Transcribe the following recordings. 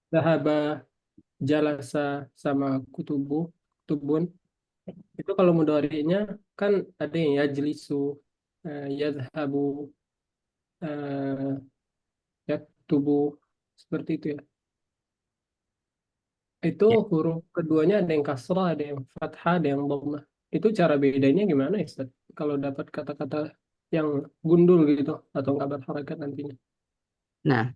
Zahaba, jalasa, sama kutubu, kutubun. Itu kalau mudhari'nya kan ada yang yajlisu, yadhabu, eh, yaktubu, seperti itu ya. Itu Ya. huruf keduanya ada yang kasrah, ada yang fathah, ada yang dhammah. Itu cara bedanya gimana ya, Ustaz? Kalau dapat kata-kata yang gundul gitu atau nggak berharakat nantinya. Nah,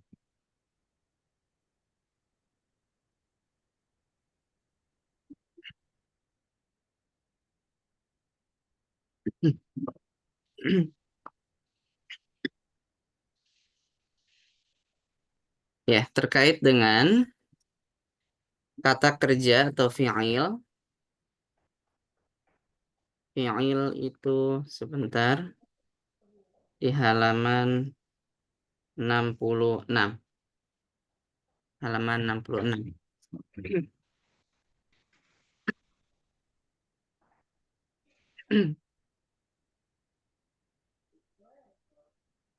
ya terkait dengan kata kerja atau fi'il. Fi'il itu sebentar di halaman 66. Halaman 66.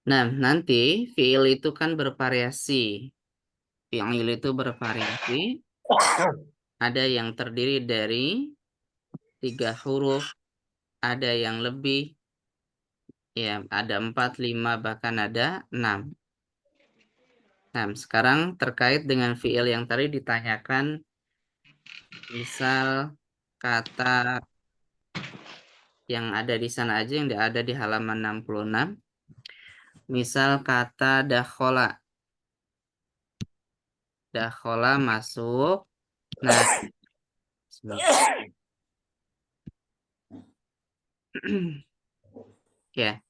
Nah, nanti fi'il itu kan bervariasi. Fi'il itu bervariasi. Ada yang terdiri dari 3 huruf, ada yang lebih, ya ada 4, 5, bahkan ada 6. Nah, sekarang terkait dengan fi'il yang tadi ditanyakan, misal kata yang ada di sana aja, yang ada di halaman 66. Misal kata dakhola. Dakhola masuk. Nah, sebentar. Ya,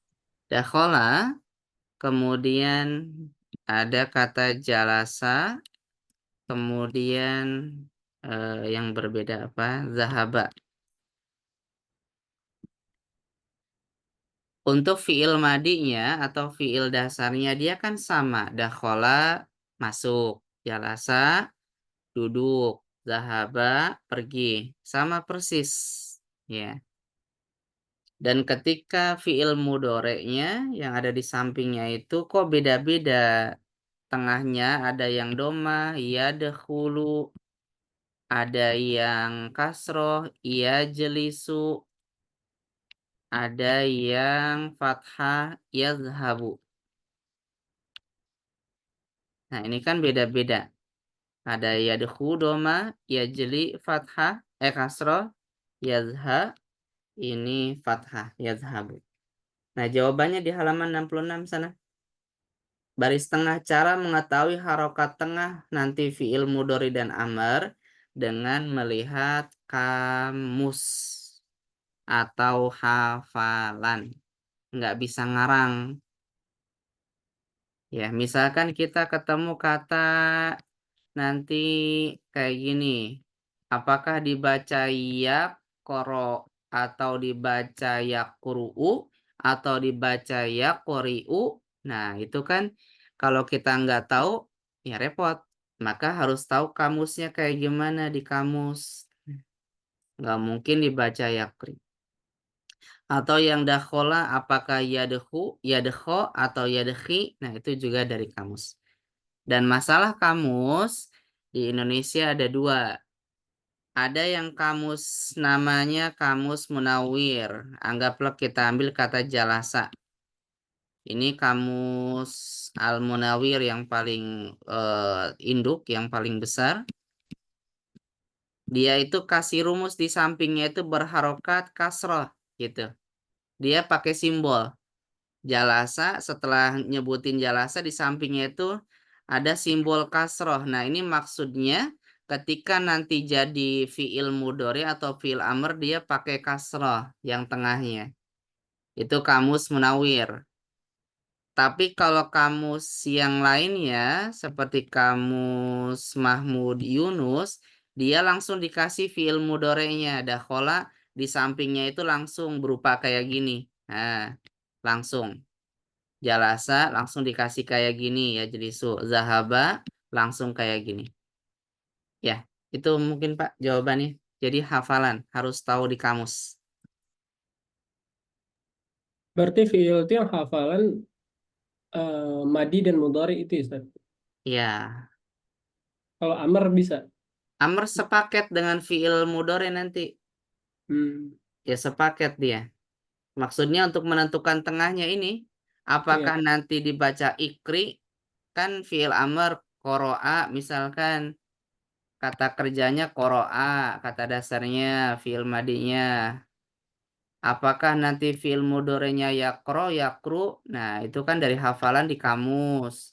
dakhola, kemudian ada kata jalasa, kemudian yang berbeda apa? Zahaba. Untuk fiil madinya atau fiil dasarnya dia kan sama. Dakhola masuk, jalasa duduk, zahaba pergi, sama persis. Ya. Dan ketika fiil mudhoreknya yang ada di sampingnya itu kok beda-beda. Tengahnya ada yang doma, yadkhulu, ada yang kasroh, yajlisu, ada yang fathah, yazhabu. Nah, ini kan beda-beda. Ada yadkhu doma, yajli fathah, kasroh, yazha, ini fathah, yazhabu. Nah, jawabannya di halaman 66 sana. Baris tengah, cara mengetahui harokat tengah nanti fiil mudhari dan amr dengan melihat kamus atau hafalan. Nggak bisa ngarang. Ya, misalkan kita ketemu kata nanti kayak gini. Apakah dibaca yak koro atau dibaca yak kuru'u atau dibaca yak kori'u? Nah, itu kan kalau kita nggak tahu, ya repot. Maka harus tahu kamusnya kayak gimana di kamus. Nggak mungkin dibaca yakri. Atau yang dakhola apakah yadhu, yadkho atau yadhi? Nah, itu juga dari kamus. Dan masalah kamus di Indonesia ada 2. Ada yang kamus namanya kamus Munawir. Anggaplah kita ambil kata jalasa. Ini kamus Al-Munawir yang paling induk, yang paling besar. Dia itu kasih rumus di sampingnya itu berharokat kasroh gitu. Dia pakai simbol. Jalasa, setelah nyebutin jalasa di sampingnya itu ada simbol kasroh. Nah, ini maksudnya ketika nanti jadi fiil mudhari atau fiil amr dia pakai kasroh yang tengahnya. Itu kamus Munawir. Tapi kalau kamus yang lainnya seperti kamus Mahmud Yunus, dia langsung dikasih fiil mudhari'nya. Dakhola di sampingnya itu langsung berupa kayak gini. Nah, langsung. Jalasa langsung dikasih kayak gini ya, jadi zahaba langsung kayak gini. Ya, itu mungkin Pak jawabannya. Jadi hafalan harus tahu di kamus. Berarti fiil itu yang hafalan madi dan mudhari itu, Ustaz. Ya, Kalau amar bisa. amr sepaket dengan fiil mudhari nanti. Hmm, Ya sepaket dia. Maksudnya untuk menentukan tengahnya ini, apakah iya. nanti dibaca ikri, kan fiil amr qoro'a misalkan kata kerjanya qoro'a, kata dasarnya fiil madinya. Apakah nanti fiil mudhari'nya yakro, yakru? Nah, itu kan dari hafalan di kamus.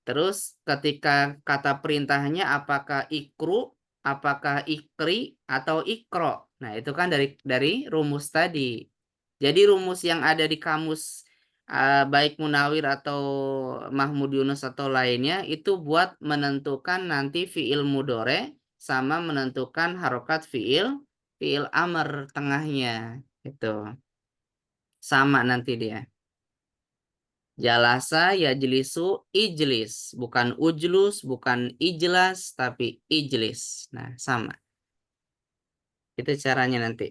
Terus ketika kata perintahnya apakah ikru, apakah ikri atau ikro. Nah, itu kan dari rumus tadi. Jadi rumus yang ada di kamus baik Munawir atau Mahmud Yunus atau lainnya itu buat menentukan nanti fiil mudore sama menentukan harokat fiil amr tengahnya. Itu sama nanti dia. Jalasa yajlisu ijlis. Bukan ujlus, bukan ijlas, tapi ijlis. Nah, sama. Itu caranya nanti.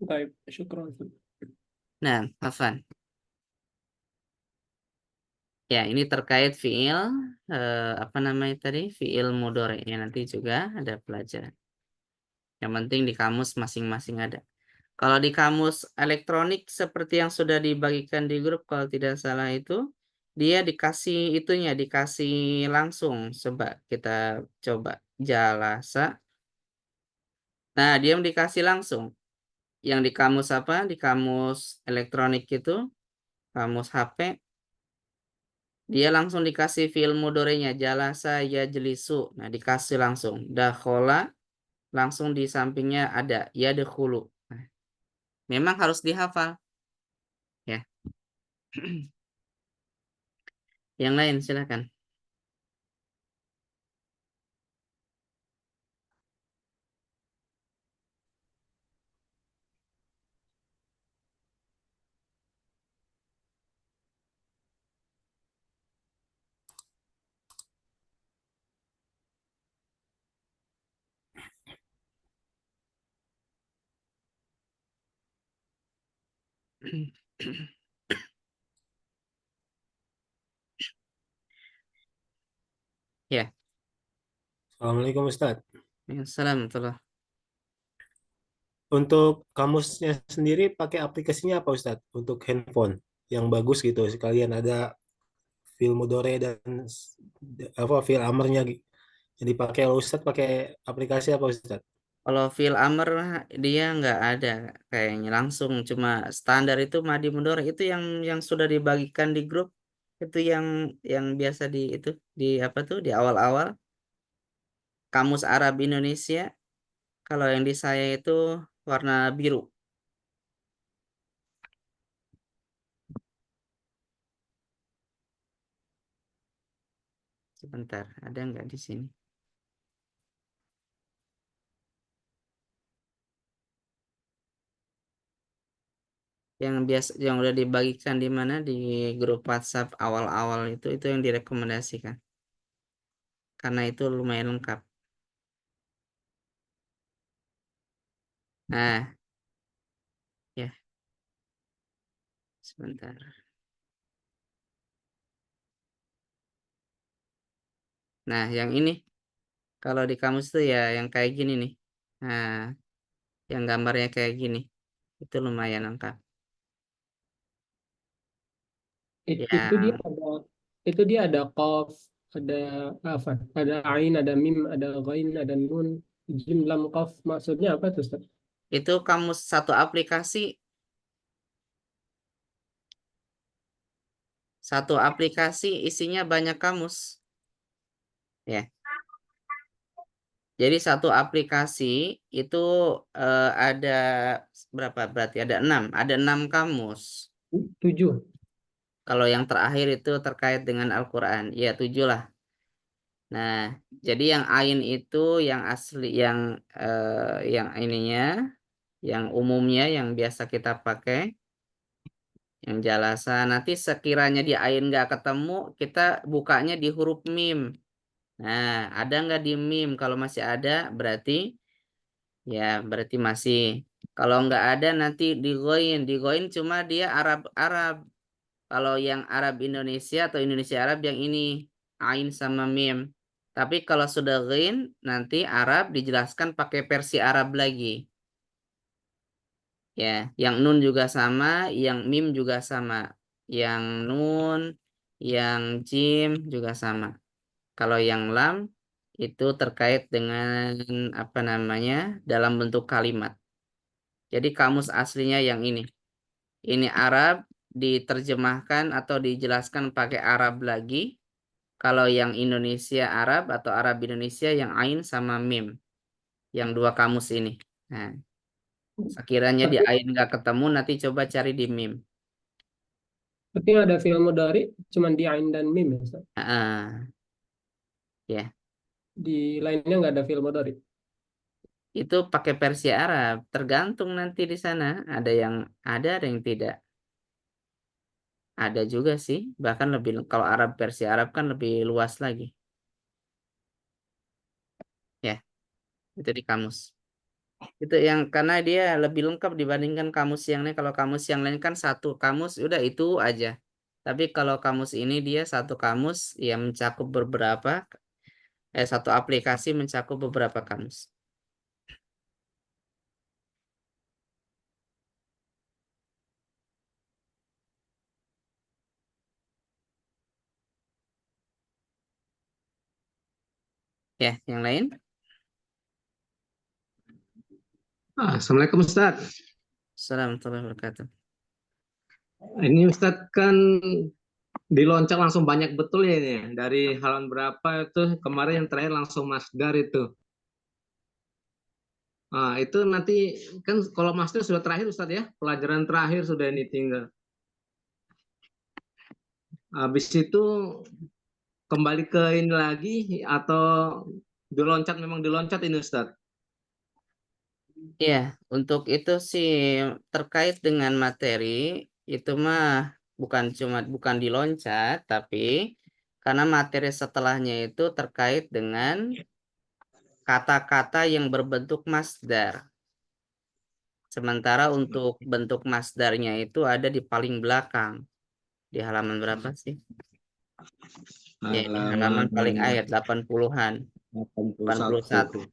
Baik, syukron. Nah, Hafan. Ya, ini terkait fiil apa namanya tadi? Fiil mudhari. Ya, nanti juga ada pelajaran. Yang penting di kamus masing-masing ada. Kalau di kamus elektronik seperti yang sudah dibagikan di grup kalau tidak salah itu dia dikasih itunya dikasih langsung. Coba kita coba jalasa. Nah, dia dikasih langsung. Yang di kamus apa? Di kamus elektronik itu, kamus HP, dia langsung dikasih fiil mudhari'nya jalasa yajlisu. Nah, dikasih langsung. Dakhola langsung di sampingnya ada yadkhulu. Nah, memang harus dihafal ya. Yang lain silakan. Ya, Assalamualaikum Ustadz. Assalamualaikum. Untuk kamusnya sendiri pakai aplikasinya apa Ustadz? Untuk handphone yang bagus gitu. Sekalian ada fil mudore dan apa fil amarnya yang dipakai oleh Ustadz pakai aplikasi apa Ustadz? Kalau fil amr dia nggak ada kayaknya langsung cuma standar itu madi mudhari itu yang sudah dibagikan di grup itu yang biasa di itu di apa tuh di awal-awal Kamus Arab Indonesia. Kalau yang di saya itu warna biru. Sebentar, ada nggak di sini? Yang biasa yang udah dibagikan di mana di grup WhatsApp awal-awal itu yang direkomendasikan. Karena itu lumayan lengkap. Nah, ya, sebentar. Nah, yang ini kalau di kamus tuh ya yang kayak gini nih. Nah, yang gambarnya kayak gini. Itu lumayan lengkap. Itu dia Yang ada, itu dia ada qaf, ada apa? Ada ain, ada mim, ada ghain, ada nun, jim, lam, qaf. Maksudnya apa tuh, Ustaz? itu kamus satu aplikasi isinya banyak kamus. Ya. Jadi satu aplikasi itu ada berapa berarti ada enam kamus. 7. Kalau yang terakhir itu terkait dengan Al-Quran, ya 7 lah. Nah, jadi yang ain itu yang asli, yang ininya, yang umumnya, yang biasa kita pakai, yang jalasa. Nanti sekiranya di ain nggak ketemu, kita bukanya di huruf mim. Nah, ada nggak di mim? Kalau masih ada, berarti masih. Kalau nggak ada nanti di goin cuma dia Arab Arab. Kalau yang Arab Indonesia atau Indonesia Arab yang ini ain sama mim. Tapi kalau sudah ghin nanti Arab dijelaskan pakai versi Arab lagi. Ya, yang nun juga sama, yang mim juga sama. Yang nun, yang jim juga sama. Kalau yang lam itu terkait dengan apa namanya dalam bentuk kalimat. Jadi kamus aslinya yang ini. Ini Arab diterjemahkan atau dijelaskan pakai Arab lagi. Kalau yang Indonesia Arab atau Arab Indonesia yang ain sama mim. Yang dua kamus ini. Nah, sekiranya di Berarti, ain nggak ketemu nanti coba cari di mim. berarti ada fi'il mudhari cuman di ain dan mim ya, Ustaz? Ah, ya, Di lainnya nggak ada fi'il mudhari. itu pakai versi Arab. Tergantung nanti di sana. Ada yang tidak. Ada juga sih. Bahkan lebih kalau Arab versi Arab kan lebih luas lagi. Ya, itu di kamus. Itu yang karena dia lebih lengkap dibandingkan kamus yang lain. Kalau kamus yang lain kan satu kamus udah itu aja. Tapi kalau kamus ini dia satu kamus yang mencakup satu aplikasi mencakup beberapa kamus. Ya, yang lain? Assalamualaikum Ustaz. Assalamualaikum warahmatullahi wabarakatuh. Ini Ustaz kan diloncat langsung banyak betul ya ini ya. Dari halaman berapa itu kemarin yang terakhir langsung masdar itu. Itu nanti kan kalau masdar sudah terakhir Ustaz ya. Pelajaran terakhir sudah ini tinggal. Habis itu kembali ke ini lagi atau memang diloncat ini Ustaz. Ya, untuk itu sih terkait dengan materi itu mah bukan diloncat, tapi karena materi setelahnya itu terkait dengan kata-kata yang berbentuk masdar. Sementara untuk bentuk masdarnya itu ada di paling belakang. Di halaman berapa sih? Ya, ini halaman paling akhir 80-an, 81.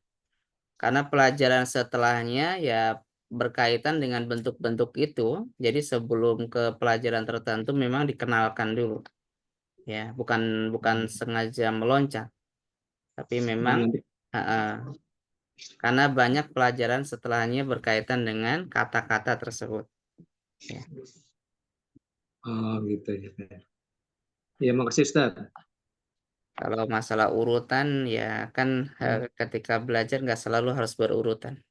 Karena pelajaran setelahnya ya berkaitan dengan bentuk-bentuk itu. Jadi sebelum ke pelajaran tertentu memang dikenalkan dulu. Ya, bukan sengaja meloncat, tapi memang karena banyak pelajaran setelahnya berkaitan dengan kata-kata tersebut. Ya. Gitu ya. Ya, makasih Ustaz. Kalau masalah urutan ya kan ketika belajar nggak selalu harus berurutan.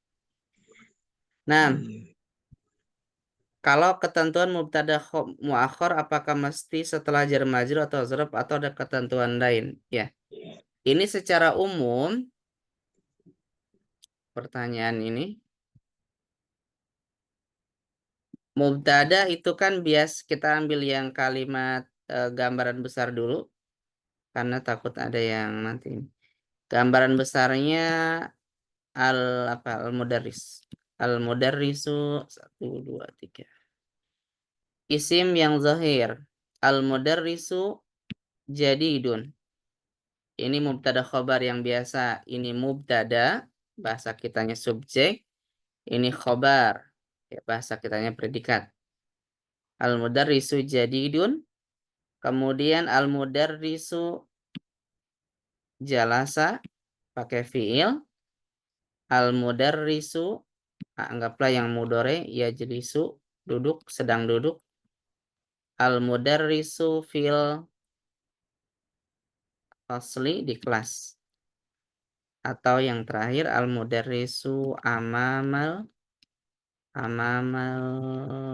Nah, kalau ketentuan mubtada muakhar apakah mesti setelah jar majrur atau zarf atau ada ketentuan lain? Ya. Ini secara umum pertanyaan ini mubtada itu kan kita ambil yang kalimat gambaran besar dulu karena takut ada yang nanti. Gambaran besarnya al-mudarris. Al-mudarrisu 1 2 3. Isim yang zahir. Al-mudarrisu jadidun. Ini mubtada khobar yang biasa. Ini mubtada, bahasa kitanya subjek. Ini khobar, ya, bahasa kitanya predikat. Al-mudarrisu jadidun. Kemudian al-mudarrisu jalasa, pakai fi'il. Al-mudarrisu, anggaplah yang mudore, ya jelisu, duduk, sedang duduk. Al-mudarrisu fil asli di kelas. Atau yang terakhir al-mudarrisu amamal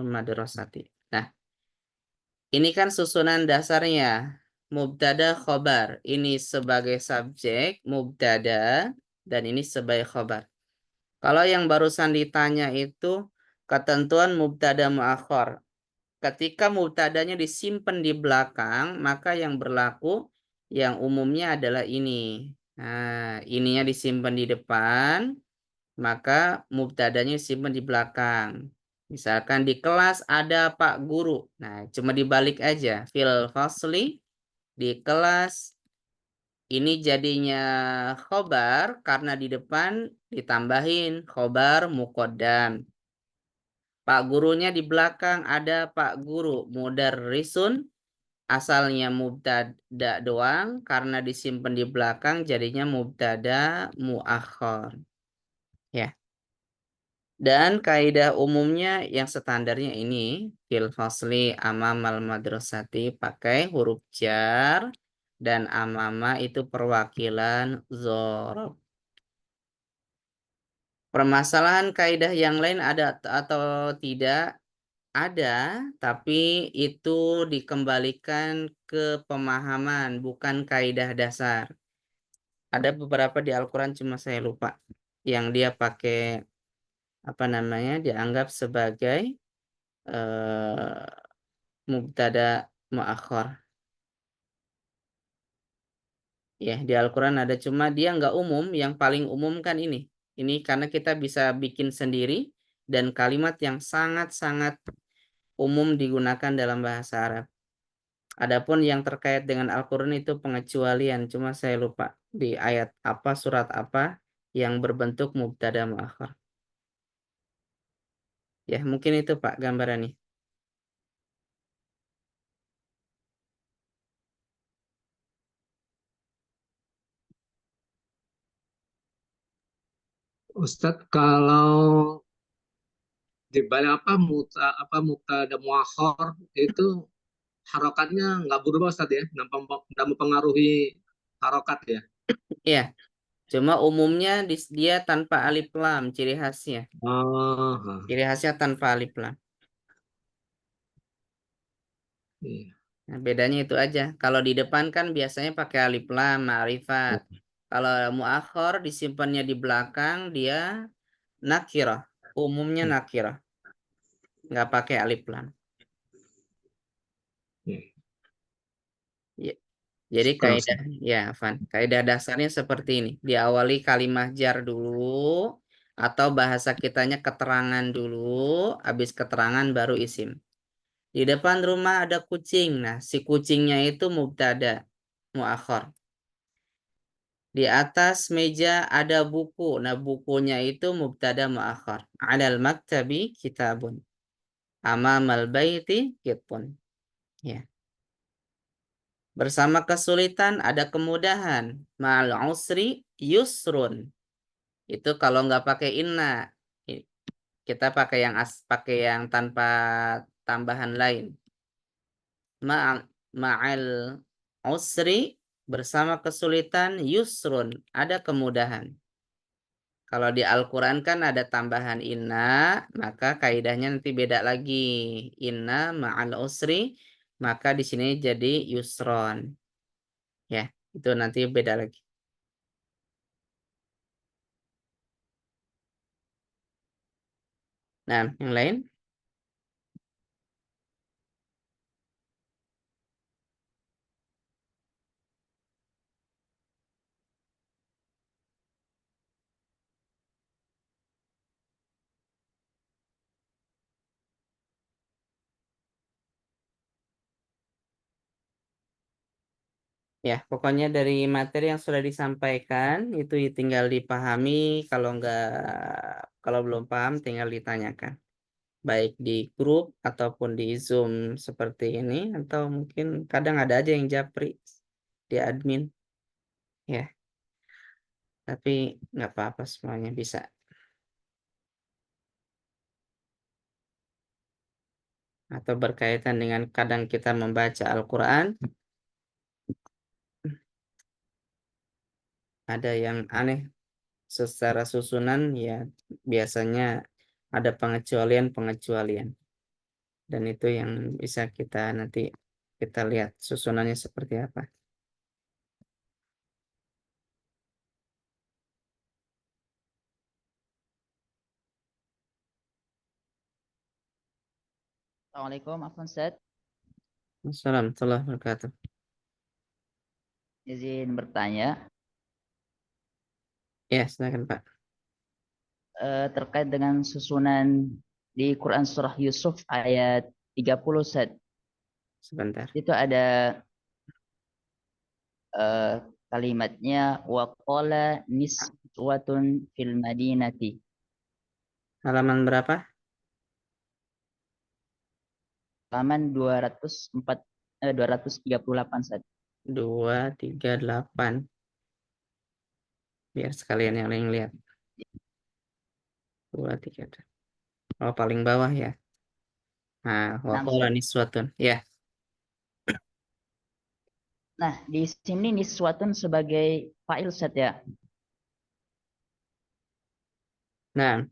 madrasati. Nah, ini kan susunan dasarnya. Mubtada khobar. Ini sebagai subjek, mubtada, dan ini sebagai khobar. Kalau yang barusan ditanya itu ketentuan mubtada muakhar. Ketika mubtadanya disimpan di belakang, maka yang berlaku yang umumnya adalah ini. Nah, ininya disimpan di depan, maka mubtadanya disimpan di belakang. Misalkan di kelas ada Pak Guru. Nah, cuma dibalik aja. Fil fasli, di kelas, ini jadinya khobar karena di depan ditambahin khobar muqaddam. Pak gurunya di belakang ada Pak Guru. Mudarrisun, asalnya mubtada doang. Karena disimpan di belakang jadinya mubtada muakhar. Ya. Dan kaidah umumnya yang standarnya ini fil fasli amamal madrasati pakai huruf jar dan amama itu perwakilan dzaraf. Permasalahan kaidah yang lain ada atau tidak? Ada, tapi itu dikembalikan ke pemahaman bukan kaidah dasar. Ada beberapa di Al-Qur'an cuma saya lupa yang dia pakai apa namanya dianggap sebagai mubtada muakhar. Ya, di Al-Quran ada cuma dia nggak umum. Yang paling umum kan ini. Ini karena kita bisa bikin sendiri dan kalimat yang sangat-sangat umum digunakan dalam bahasa Arab. Adapun yang terkait dengan Al-Quran itu pengecualian. Cuma saya lupa di ayat apa, surat apa yang berbentuk mubtada muakhar. Ya, mungkin itu Pak gambarannya. Ustadz, kalau di balik apa mubtada muakhar itu harokatnya nggak berubah Ustadz ya, nggak mempengaruhi harokat ya. Iya, cuma umumnya dia tanpa alif lam ciri khasnya. Oh, Ciri khasnya tanpa alif lam. iya. Nah, bedanya itu aja. Kalau di depan kan biasanya pakai alif lam, ma'rifat. Kalau muakhir disimpannya di belakang, dia nakirah. Umumnya nakirah. Nggak pakai alif lam. Iya. Ya. Jadi Kurang kaidah, ya Van, kaidah dasarnya seperti ini. Diawali kalimah jar dulu, atau bahasa kitanya keterangan dulu, habis keterangan baru isim. Di depan rumah ada kucing. Nah, si kucingnya itu mubtada, muakhir. Di atas meja ada buku. Nah, bukunya itu mubtada muakhar. Alal maktabi kitabun. Amamal baiti kitpun. Ya. Bersama kesulitan ada kemudahan. Ma'al usri yusrun. Itu kalau nggak pakai inna. Kita pakai yang tanpa tambahan lain. Ma'al usri bersama kesulitan yusrun. Ada kemudahan. Kalau di Al-Quran kan ada tambahan inna, maka kaidahnya nanti beda lagi. Inna ma'al usri, maka di sini jadi yusron. Ya, itu nanti beda lagi. Nah, yang lain? Ya, pokoknya dari materi yang sudah disampaikan itu tinggal dipahami. Kalau belum paham tinggal ditanyakan. Baik di grup ataupun di Zoom seperti ini, atau mungkin kadang ada aja yang japri di admin. Ya, tapi nggak apa-apa semuanya bisa. Atau berkaitan dengan kadang kita membaca Al-Quran, ada yang aneh secara susunan, ya biasanya ada pengecualian-pengecualian. Dan itu yang bisa nanti kita lihat susunannya seperti apa. Assalamualaikum, Afwan Ustaz. Assalamualaikum warahmatullahi wabarakatuh. Izin bertanya Ya, silakan Pak. terkait dengan susunan di Quran surah Yusuf ayat 30 Ustaz. Sebentar. Itu ada kalimatnya waqala niswatun fil madinati. Halaman berapa? Halaman 238 Ustaz. 238. Biar sekalian yang lain lihat. 238. Oh, paling bawah ya. Nah, waqala niswatun. Ya. Nah, di sini niswatun sebagai fa'il Ustaz ya. Nah,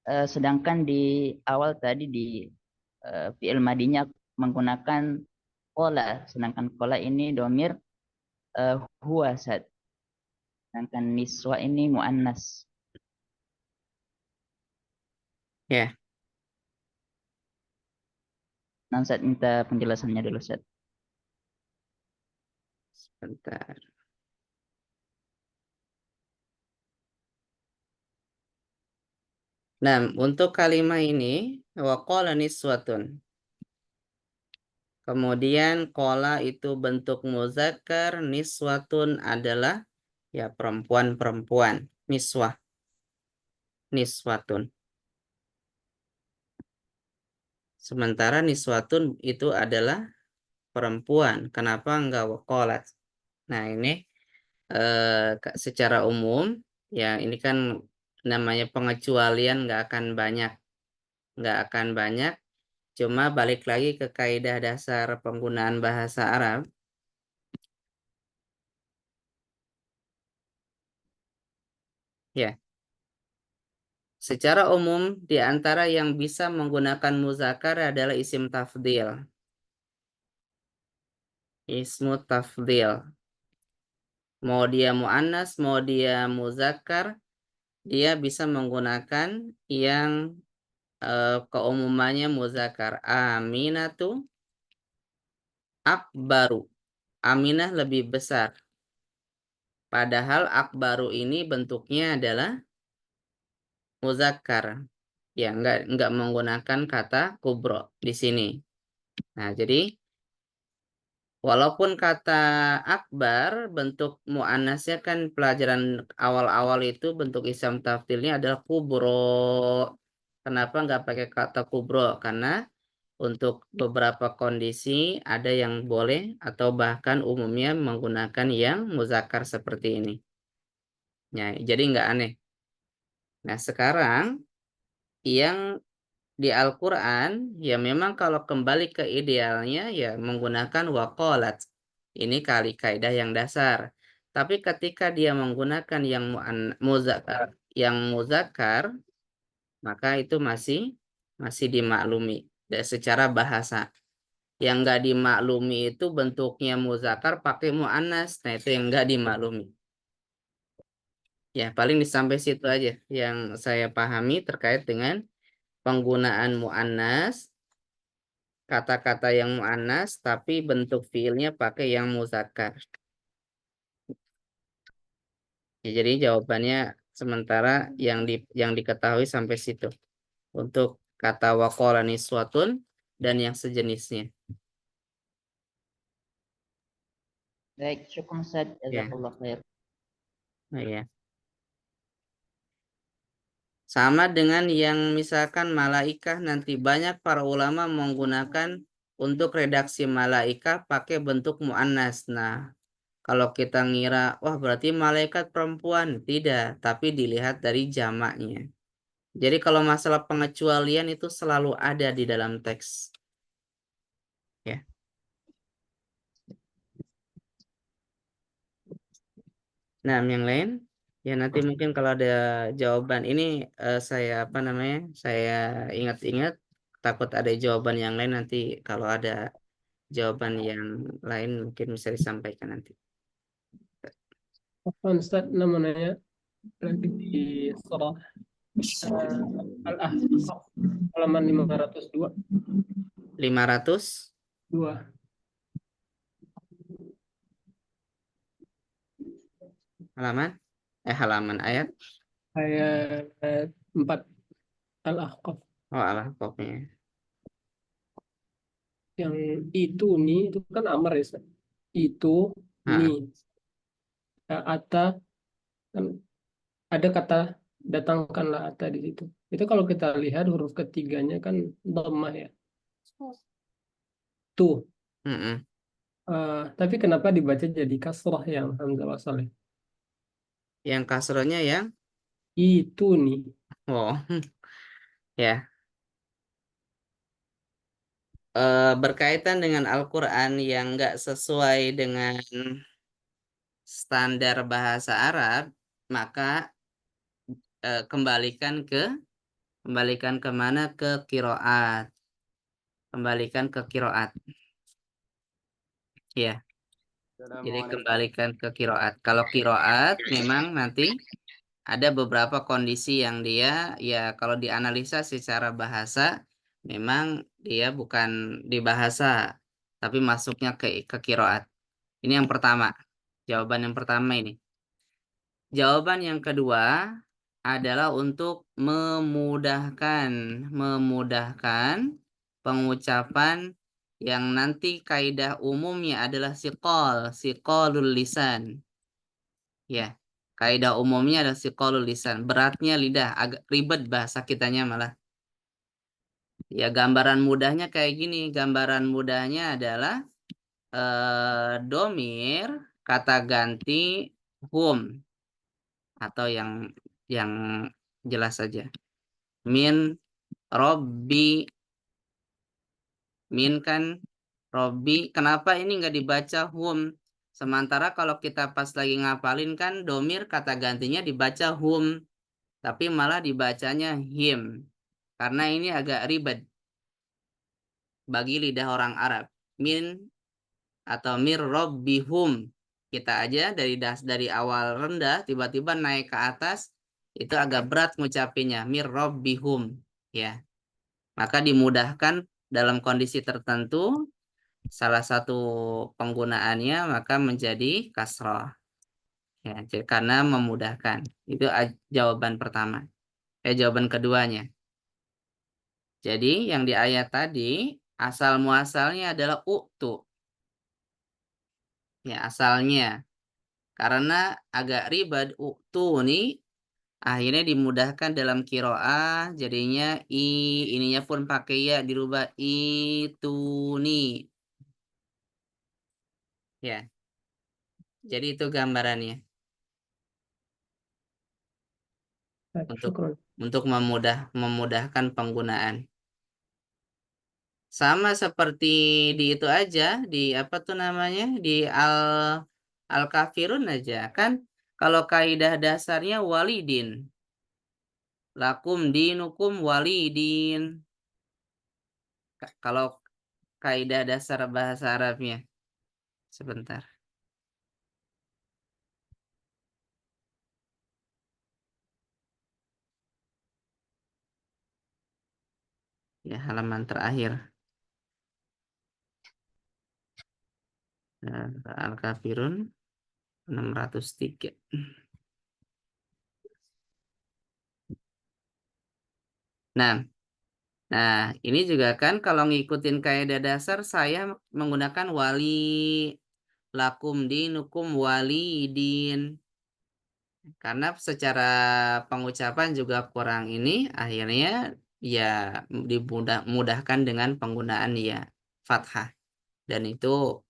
Sedangkan di awal tadi di fi'il madinya menggunakan kola, sedangkan kola ini domir huwa Ustaz. Sedangkan niswa ini muannas. ya. Nah, Ustaz minta penjelasannya dulu Ustaz. Sebentar. Nah, untuk kalimat ini waqala niswatun. Kemudian kola itu bentuk muzakkar, niswatun adalah ya perempuan-perempuan. Niswah, niswatun. Sementara niswatun itu adalah perempuan. Kenapa enggak waqalat? Nah, ini secara umum ya ini kan namanya pengecualian nggak akan banyak. Cuma balik lagi ke kaidah dasar penggunaan bahasa Arab. Ya, secara umum di antara yang bisa menggunakan muzakkar adalah isim tafdil. Ismu tafdil. Mau dia muannas, mau dia muzakkar, dia bisa menggunakan yang keumumannya muzakkar. Aminatu akbaru. Aminah lebih besar. Padahal akbaru ini bentuknya adalah muzakkar. Ya, enggak menggunakan kata kubro di sini. Nah, jadi walaupun kata akbar bentuk muannasnya kan pelajaran awal-awal itu bentuk isam tafdilnya adalah kubro. Kenapa enggak pakai kata kubro? Karena untuk beberapa kondisi ada yang boleh atau bahkan umumnya menggunakan yang muzakkar seperti ini. Ya, jadi enggak aneh. Nah, sekarang yang di Al-Quran, ya memang kalau kembali ke idealnya, ya menggunakan waqalat. Ini kaidah yang dasar. Tapi ketika dia menggunakan yang muzakkar, maka itu masih dimaklumi secara bahasa. Yang enggak dimaklumi itu bentuknya muzakkar pakai muannas. Nah, itu yang enggak dimaklumi. Ya, paling sampai situ aja yang saya pahami terkait dengan penggunaan muannas, kata-kata yang muannas tapi bentuk fiilnya pakai yang muzakkar. Ya, jadi jawabannya sementara yang diketahui sampai situ untuk kata waqala niswatun dan yang sejenisnya. Baik, syukur Ustaz. Ya. Jazakallah khair. Nah, ya. Sama dengan yang misalkan malaikah, nanti banyak para ulama menggunakan untuk redaksi malaikah pakai bentuk muannas. Nah, kalau kita ngira, wah berarti malaikat perempuan. Tidak, tapi dilihat dari jamaknya. Jadi kalau masalah pengecualian itu selalu ada di dalam teks. Ya. Nah, yang lain, ya nanti mungkin kalau ada jawaban ini saya saya ingat-ingat, takut ada jawaban yang lain nanti kalau ada jawaban yang lain mungkin bisa disampaikan nanti. Apa Ustaz namanya lagi di surah Al-Ahqaf halaman 502. 500 halaman halaman ayat ayat 4. Al-Ahqaf. Oh, alah pokoknya. Yang itu nih, itu kan amar ya, Ustaz. Itu Nah, nih. Ata, kan ada kata datangkanlah ata di situ. Itu kalau kita lihat huruf ketiganya kan dhammah ya. Tuh. mm-mm. Tapi kenapa dibaca jadi kasrah yang hamzah wasal ya? Yang kasrohnya yang Itu nih. oh ya. Berkaitan dengan Al-Quran yang nggak sesuai dengan standar bahasa Arab, maka kembalikan kemana? Ke kiroat. Kembalikan ke kiroat. Ya, jadi kembalikan ke kiroat. Kalau kiroat memang nanti ada beberapa kondisi yang dia ya kalau dianalisa secara bahasa memang dia bukan di bahasa tapi masuknya ke kiroat. Ini yang pertama. Jawaban yang pertama ini. Jawaban yang kedua adalah untuk memudahkan pengucapan yang nanti kaidah umumnya adalah siqalul lisan. Ya, kaidah umumnya adalah siqalul lisan. Beratnya lidah, agak ribet bahasa kitanya malah. Ya, gambaran mudahnya kayak gini. Gambaran mudahnya adalah domir kata ganti hum atau yang jelas saja. Min Robbi, min kan Robbi. Kenapa ini nggak dibaca hum? Sementara kalau kita pas lagi ngapalin kan domir kata gantinya dibaca hum, tapi malah dibacanya him. Karena ini agak ribet bagi lidah orang Arab. Min atau mir robbihum. Kita aja dari awal rendah tiba-tiba naik ke atas itu agak berat ngucapinnya mir robbihum ya. Maka dimudahkan dalam kondisi tertentu salah satu penggunaannya maka menjadi kasroh ya karena memudahkan. Itu jawaban pertama. Jawaban keduanya. Jadi yang di ayat tadi asal muasalnya adalah uktu. Ya, asalnya. Karena agak ribet uktu nih akhirnya dimudahkan dalam kiroah jadinya ininya pun pakai ya dirubah itu nih. Ya. Jadi itu gambarannya untuk Syukron. memudahkan penggunaan. Sama seperti di itu aja, di apa tuh namanya? Di Al-Kafirun aja kan kalau kaidah dasarnya walidin. Lakum dinukum walidin. Kalau kaidah dasar bahasa Arabnya. Sebentar. Ya, halaman terakhir. Al-Kafirun 603. Nah, ini juga kan kalau ngikutin kaidah dasar saya menggunakan wali lakum dinukum walidin. Karena secara pengucapan juga kurang ini akhirnya ya dimudahkan dengan penggunaan ya fathah. Dan itu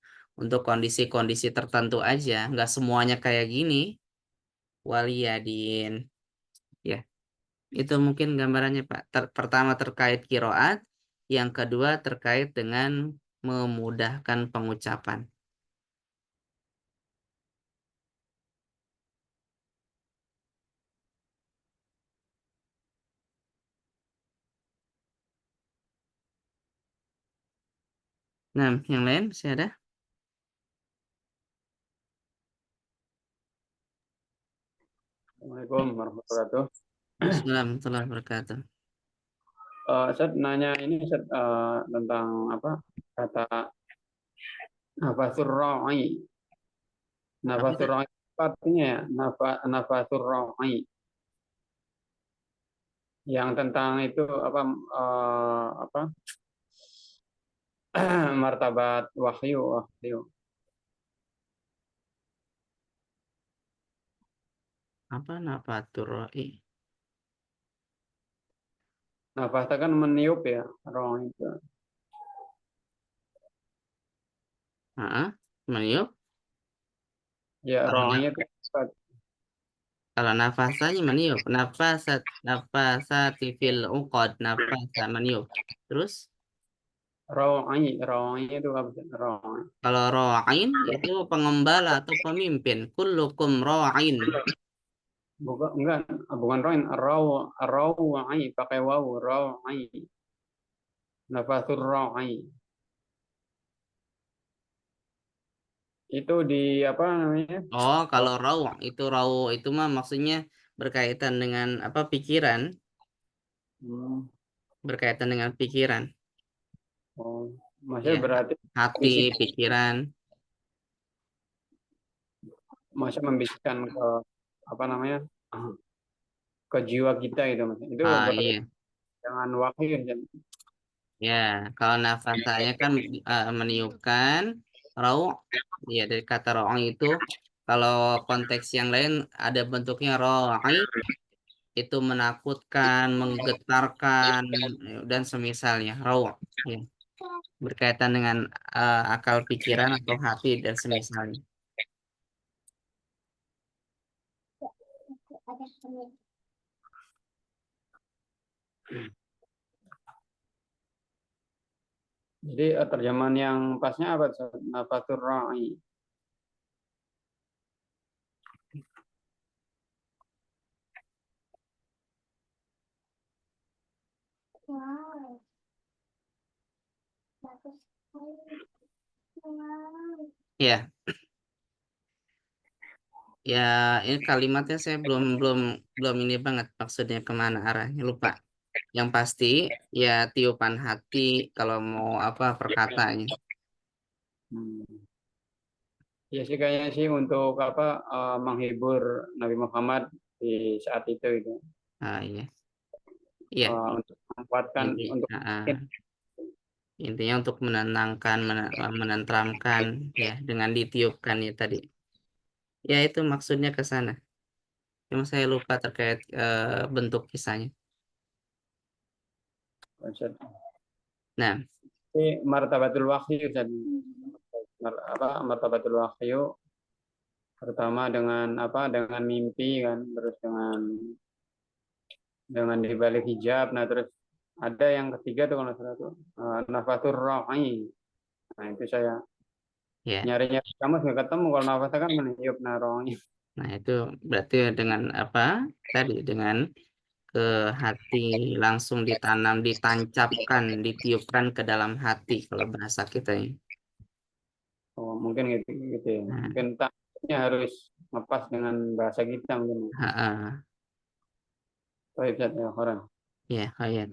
untuk kondisi-kondisi tertentu aja, nggak semuanya kayak gini. Waliyadin. Ya, itu mungkin gambarannya Pak. Pertama terkait kiroat, yang kedua terkait dengan memudahkan pengucapan. Nah, yang lain masih ada? Assalamualaikum warahmatullahi wabarakatuh. Assalamualaikum warahmatullahi wabarakatuh. Saya nanya ini tentang apa kata nafasur ra'i. Nafasur ra'i artinya ya nafasur ra'i. yang tentang itu apa martabat wahyu. Apa nafatur ra'i? Nafas kan meniup ya, roh itu. Meniup. Ya, Kalau rohnya itu Kalau nafasanya meniup, nafasati fil uqad, nafasa meniup. Terus rohnya itu apa sih? Roh. kalau ra'in itu pengembala atau pemimpin. Kullukum ra'in. Bukan roin, rawai pakai waw, rawai. Nafatur rawai. Itu di apa namanya? Oh, kalau raw itu mah maksudnya berkaitan dengan apa pikiran, Hmm. berkaitan dengan pikiran. Oh, maksudnya Ya, berarti hati, bisik, pikiran. maksudnya membisikkan ke apa namanya? Ke jiwa kita itu mas. Itu Iya. dengan wahyu. Ya, kalau nafasanya kan meniupkan raw, ya dari kata raw itu kalau konteks yang lain ada bentuknya ra'i itu menakutkan, menggetarkan dan semisalnya raw, ya, berkaitan dengan akal pikiran atau hati dan semisalnya. Jadi terjemahan yang pasnya apa? Nafatur ra'i. Ya, ya ini kalimatnya saya belum belum belum ini banget maksudnya kemana arahnya lupa. Yang pasti ya tiupan hati kalau mau apa perkataannya. Hmm. Ya sih kayaknya sih untuk apa menghibur Nabi Muhammad di saat itu itu. Iya, iya. Untuk menguatkan Inti, untuk intinya untuk menenangkan, menenteramkan ya dengan ditiupkan ya tadi. Ya itu maksudnya ke sana. Cuma saya lupa terkait bentuk kisahnya. Nah, martabatul wahyu martabatul wahyu pertama dengan apa dengan mimpi kan terus dengan dibalik hijab nah terus ada yang ketiga tuh kalau salah tuh nafatur ra'i. Nah itu saya ya. nyari-nyari kamu nggak ketemu kalau nafasnya kan meniup narohnya. Nah, itu berarti dengan apa? Tadi dengan ke hati langsung ditanam, ditancapkan, ditiupkan ke dalam hati kalau bahasa kita ini. Oh mungkin gitu ya. Nah, Mungkin taknya harus ngepas dengan bahasa kita mungkin. Baik ya orang. ya, kayak.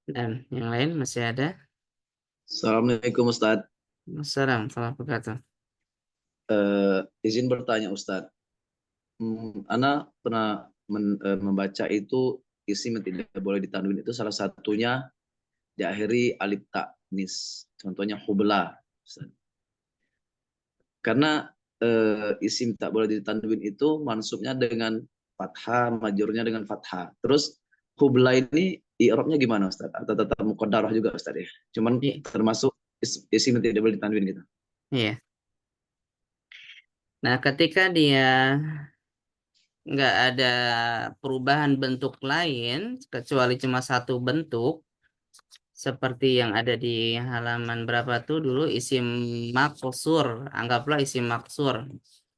Dan yang lain masih ada? Assalamualaikum Ustadz. Assalamualaikum warahmatullahi wabarakatuh. Izin bertanya Ustadz. Ana pernah membaca itu isim yang tidak boleh ditanwin itu salah satunya diakhiri alif taknis. Contohnya hubla. Ustadz. Karena isim tak boleh ditanwin itu mansubnya dengan fathah, majurnya dengan fathah. Terus hubla ini i'rabnya gimana Ustadz? Atau tetap muqaddarah juga Ustadz ya? Cuman termasuk isim yang tidak boleh ditanwin gitu. Iya. Nah, ketika dia nggak ada perubahan bentuk lain kecuali cuma satu bentuk seperti yang ada di halaman berapa tuh dulu isim maksur, anggaplah isim maksur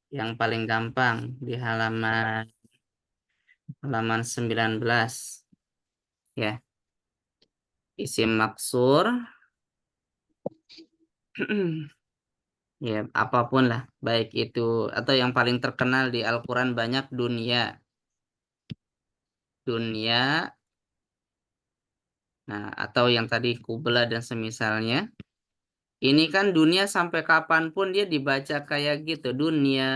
yang paling gampang di halaman 19 ya. Isim maksur ya apapun lah baik itu atau yang paling terkenal di Al-Qur'an banyak dunia nah atau yang tadi kubla dan semisalnya Ini kan dunia sampai kapanpun dia dibaca kayak gitu. Dunia.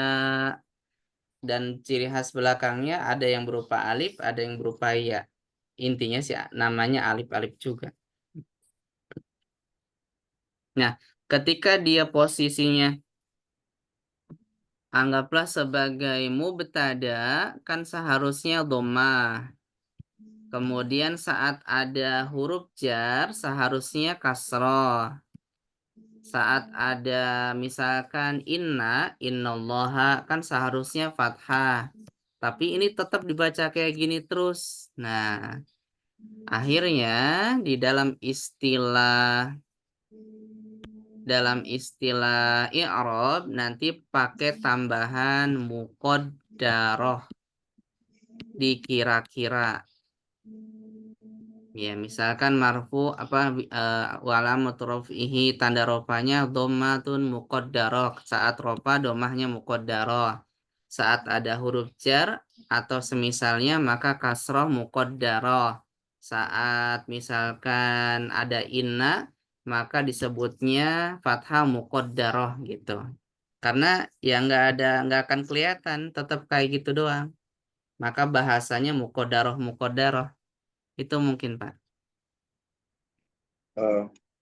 Dan ciri khas belakangnya ada yang berupa alif, ada yang berupa ya. Intinya sih namanya alif-alif juga. Nah, ketika dia posisinya anggaplah sebagai mubtada, kan seharusnya dhammah. Kemudian saat ada huruf jar, seharusnya kasroh. Saat ada misalkan innallaha, kan seharusnya fathah. Tapi ini tetap dibaca kayak gini terus. Nah, akhirnya di dalam istilah i'rab nanti pakai tambahan muqaddarah dikira-kira. Ya, misalkan marfu walamatu raf'ihi, tanda rofanya dhammatun muqaddarah. Saat rofa domahnya muqaddarah. Saat ada huruf jar atau semisalnya maka kasroh muqaddarah. Saat misalkan ada inna maka disebutnya fathah muqaddarah gitu. Karena ya nggak akan kelihatan, tetap kayak gitu doang. Maka bahasanya muqaddarah. Itu mungkin, Pak.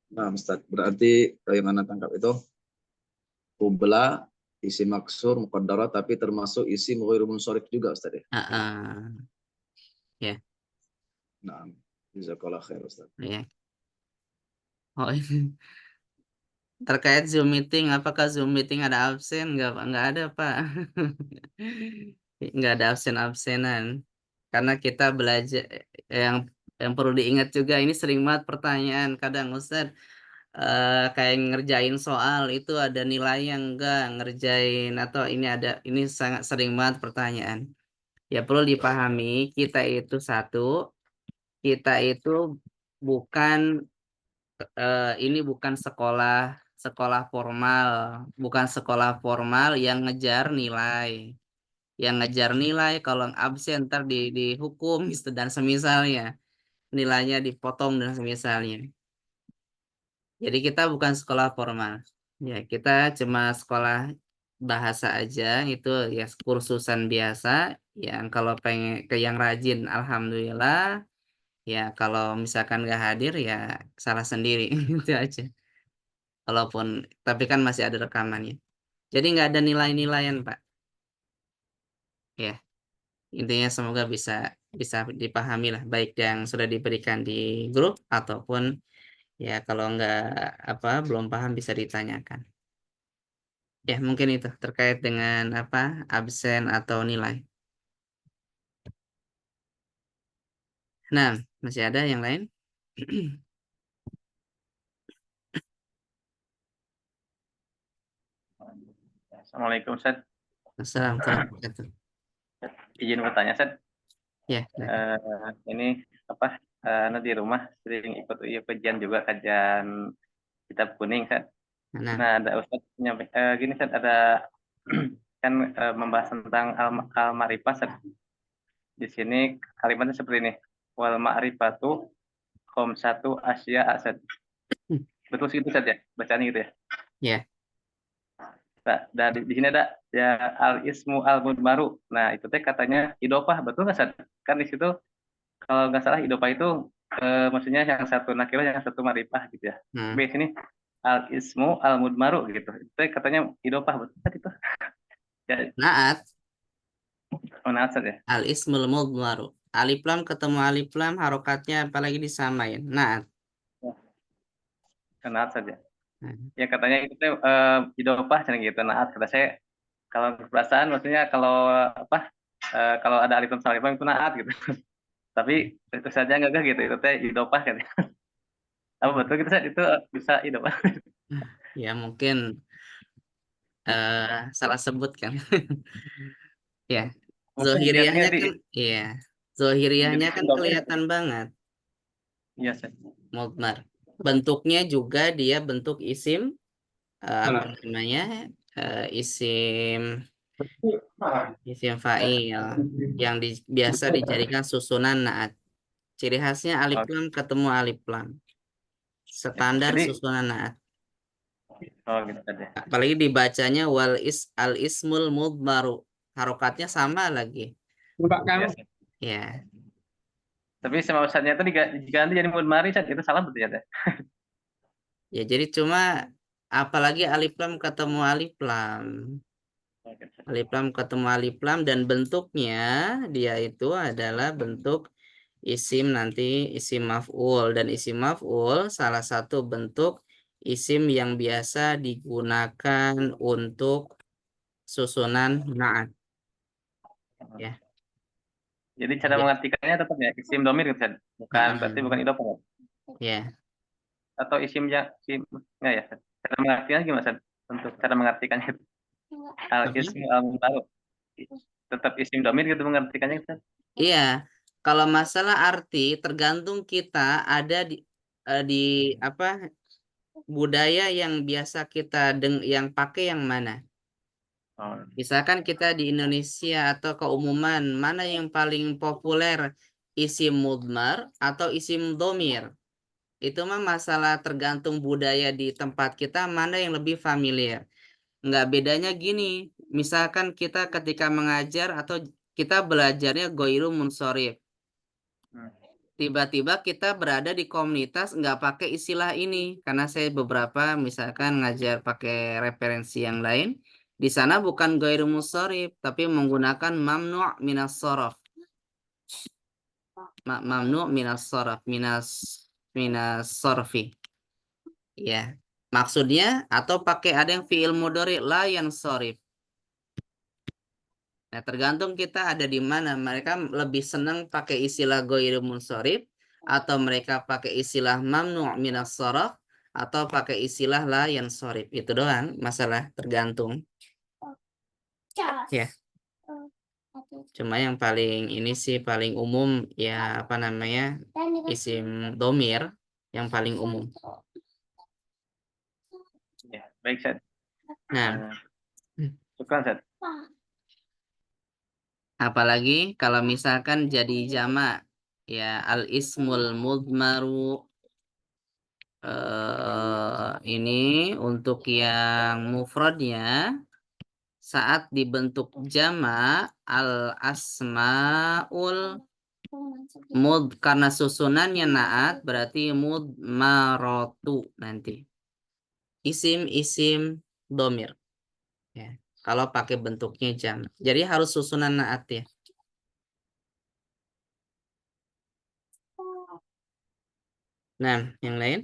Nah, Ustaz, berarti yang Anda tangkap itu hubla isi maksur muqaddarah tapi termasuk isi ghairul munsharif juga, Ustaz ya. Ya. Nah, jazakallah khair, Ustaz. Ya. Oh, terkait Zoom meeting, apakah Zoom meeting ada absen? Nggak ada, Pak. Nggak ada absen-absenan. Karena kita belajar yang perlu diingat juga, ini sering banget pertanyaan. Kadang Ustaz kayak ngerjain soal itu ada nilainya enggak, ngerjain atau ini sangat sering banget pertanyaan. Ya perlu dipahami, kita itu bukan ini bukan sekolah formal, bukan sekolah formal yang ngejar nilai. Yang ngejar nilai kalau absen ntar dihukum dan semisalnya, nilainya dipotong dan semisalnya. Jadi kita bukan sekolah formal. Ya, kita cuma sekolah bahasa aja, itu ya kursusan biasa. Yang kalau pengen ke yang rajin, alhamdulillah. Ya, kalau misalkan nggak hadir ya salah sendiri. Itu aja. Walaupun, tapi kan masih ada rekamannya. Jadi nggak ada nilai-nilaian, Pak. Ya, intinya semoga bisa bisa dipahami lah, baik yang sudah diberikan di grup ataupun ya kalau nggak belum paham bisa ditanyakan. Ya, mungkin itu terkait dengan absen atau nilai. Nah, masih ada yang lain? Assalamualaikum, Ustaz. Assalamualaikum warahmatullahi wabarakatuh. Izin bertanya, Ustaz. Ya, Ini di rumah sering ikut kajian juga, kajian kitab kuning, Ustaz. Nah, ada Ustaz gini, Ustaz, ada kan membahas tentang al-ma'rifah, Ustaz. Di sini kalimatnya seperti ini. Wal ma'rifatu khamsatu asya, Ustaz. Betul sih itu, Ustaz ya? Bacaannya gitu ya? Ya. Nah, di sini ada ya al-ismu al-mudmaru. Nah, itu teh katanya idopah, betul nggak, Ustaz? Kan di situ kalau nggak salah idopah itu maksudnya yang satu nakirah, yang satu marifah gitu ya. Di sini al-ismu al-mudmaru gitu. Itu katanya idopah, betul kan itu? Ya. Naat. Oh, naat, Ustaz ya. Al-ismul mudmaru. Alif lam ketemu alif lam, harokatnya apalagi disamain. Naat. Naat saja. Ya katanya itu idopah jangan gitu. Naat kata saya, kalau perasaan maksudnya kalau kalau ada alif lam sama alif lam itu naat gitu. Tapi itu saja enggak gitu, itu teh idopah kan. Apa betul gitu, Ustaz? Itu bisa idopah? Ya mungkin salah sebut kan. Ya, zohiriahnya kan, iya, zohiriahnya kan kelihatan banget. Iya, Ustaz. Mudmar. Bentuknya juga dia bentuk isim isim fa'il yang biasa dijadikan susunan naat. Ciri khasnya alif lam ketemu alif lam. Standar Jadi, susunan naat. Oh gitu aja. Apalagi dibacanya al ismul mudmaru. Harokatnya sama lagi. Mbak Ya, kamu Ustaz. Ya. Tapi sama ustadznya itu diganti jadi mudmari, Ustaz. Itu salah betul ya, Ustaz? Ya, jadi cuma apalagi alif lam ketemu alif lam. Oke, Ustaz. Alif lam ketemu alif lam dan bentuknya dia itu adalah bentuk isim nanti isim maf'ul, dan isim maf'ul salah satu bentuk isim yang biasa digunakan untuk susunan naat, ya. Jadi cara Jadi, mengartikannya tetap ya isim domir gitu, Ustaz. Bukan, berarti bukan idhofah. ya. Atau isim enggak ya, Ustaz? Cara mengartikannya gimana, Ustaz? Untuk cara mengartikannya itu. Al Apa? ismu al mutaru. Tetap isim domir gitu mengartikannya, Ustaz. Iya, kalau masalah arti tergantung kita ada di apa budaya yang biasa kita yang pakai yang mana. Oh, Misalkan kita di Indonesia atau keumuman, mana yang paling populer, isim mudmar atau isim domir? Itu mah masalah tergantung budaya di tempat kita, mana yang lebih familiar. Nggak, bedanya gini, misalkan kita ketika mengajar atau kita belajarnya goiru munsorif. Tiba-tiba kita berada di komunitas nggak pakai istilah ini. Karena saya beberapa misalkan ngajar pakai referensi yang lain. Di sana bukan goiru munsorif, tapi menggunakan mamnu' minas sorof. Mamnu' minas sorof, minas sorfi. Ya, maksudnya atau pakai ada yang fiil mudhari la yang sorif. Nah, tergantung kita ada di mana. Mereka lebih senang pakai istilah goiru munsorif atau mereka pakai istilah mamnu' minas sorof atau pakai istilah la yang sorif. Itu doang masalah, tergantung. Ya. Cuma yang paling ini sih paling umum ya apa namanya isim domir yang paling umum. ya, baik, Ustaz. Nah, Syukran, Ustaz. apalagi kalau misalkan jadi jamak ya al ismul mudmaru ini untuk yang mufradnya saat dibentuk jamak al asmaul karena susunannya naat berarti mudmaratu nanti isim domir ya kalau pakai bentuknya jamak, jadi harus susunan naat ya. Nah, yang lain?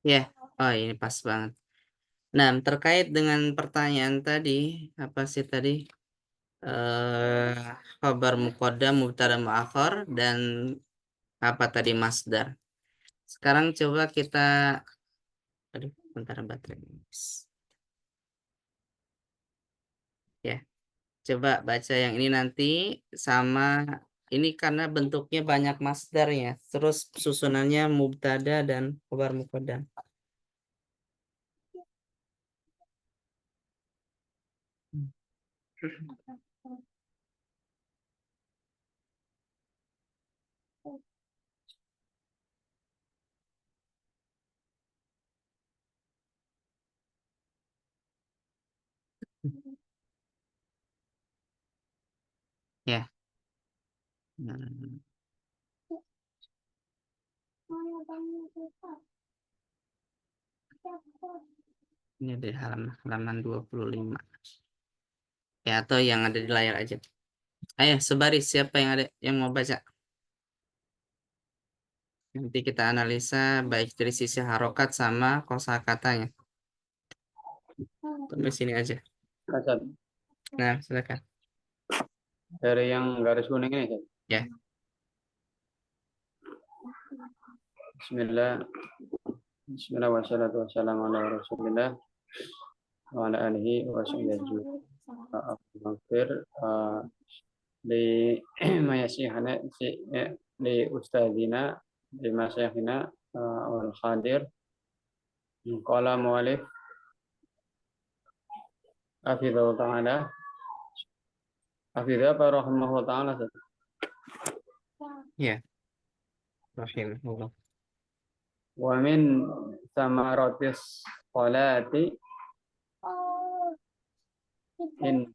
Ya, oh ini pas banget. Nah, terkait dengan pertanyaan tadi, apa sih tadi? Khabar muqaddam, mubtada muakhar, dan apa tadi masdar. Sekarang coba kita, aduh, bentar baterai. Ya, coba baca yang ini nanti sama ini karena bentuknya banyak masdarnya. Terus susunannya mubtada dan khabar muqaddam. Ya. Hmm. Ini dari halaman 25. Ya, atau yang ada di layar aja. Ayo, sebaris siapa yang ada yang mau baca. Nanti kita analisa baik dari sisi harokat sama kosakatanya. Sampai sini aja. Ustaz. Nah, silakan. Dari yang garis kuning ini, Ustaz. Ya. Bismillah. Bismillah wassalatu wassalamu ala Rasulillah wa ala alihi wa sahbihi. Maghfir li mayasyihana li ustadzina li masyayikhina wal khadir. Qala mu'alif hafidhahu ta'ala. Hafidhah apa rahimahullah ta'ala? Ya. Rahimahullah. Wa min samaratis salati in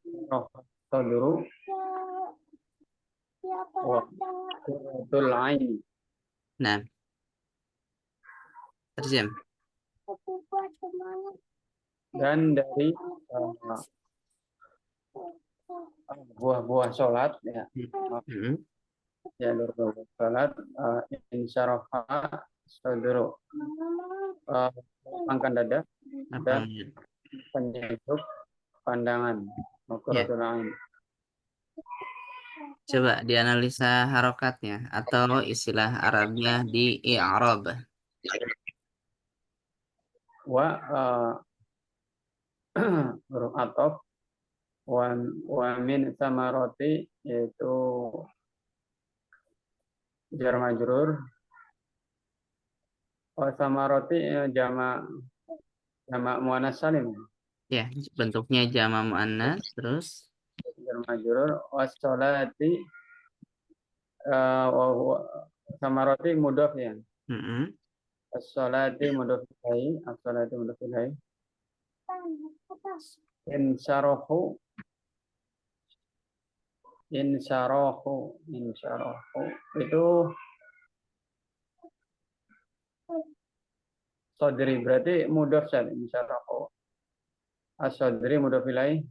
sadru wa qurratul ain. Nah, terjem. Dan dari buah-buah sholat ya, ya buah sholat insyaraha sadru angkat dada dan penyejuk pandangan qurratul ain. Coba dianalisa harokatnya atau istilah Arabnya di i'rab. Wa huruf ataf wa min samarati yaitu jar majrur. Samarati jama muannas salim. Ya, bentuknya jama muannas terus Jar majrur wassolati wa huwa samarati mudhaf ya. As-salati mudhaf ilaih, as-salati mudhaf ilaih. Insyarahu itu sodri berarti mudhaf saja. Insyarahu as-sodri mudhaf ilaih.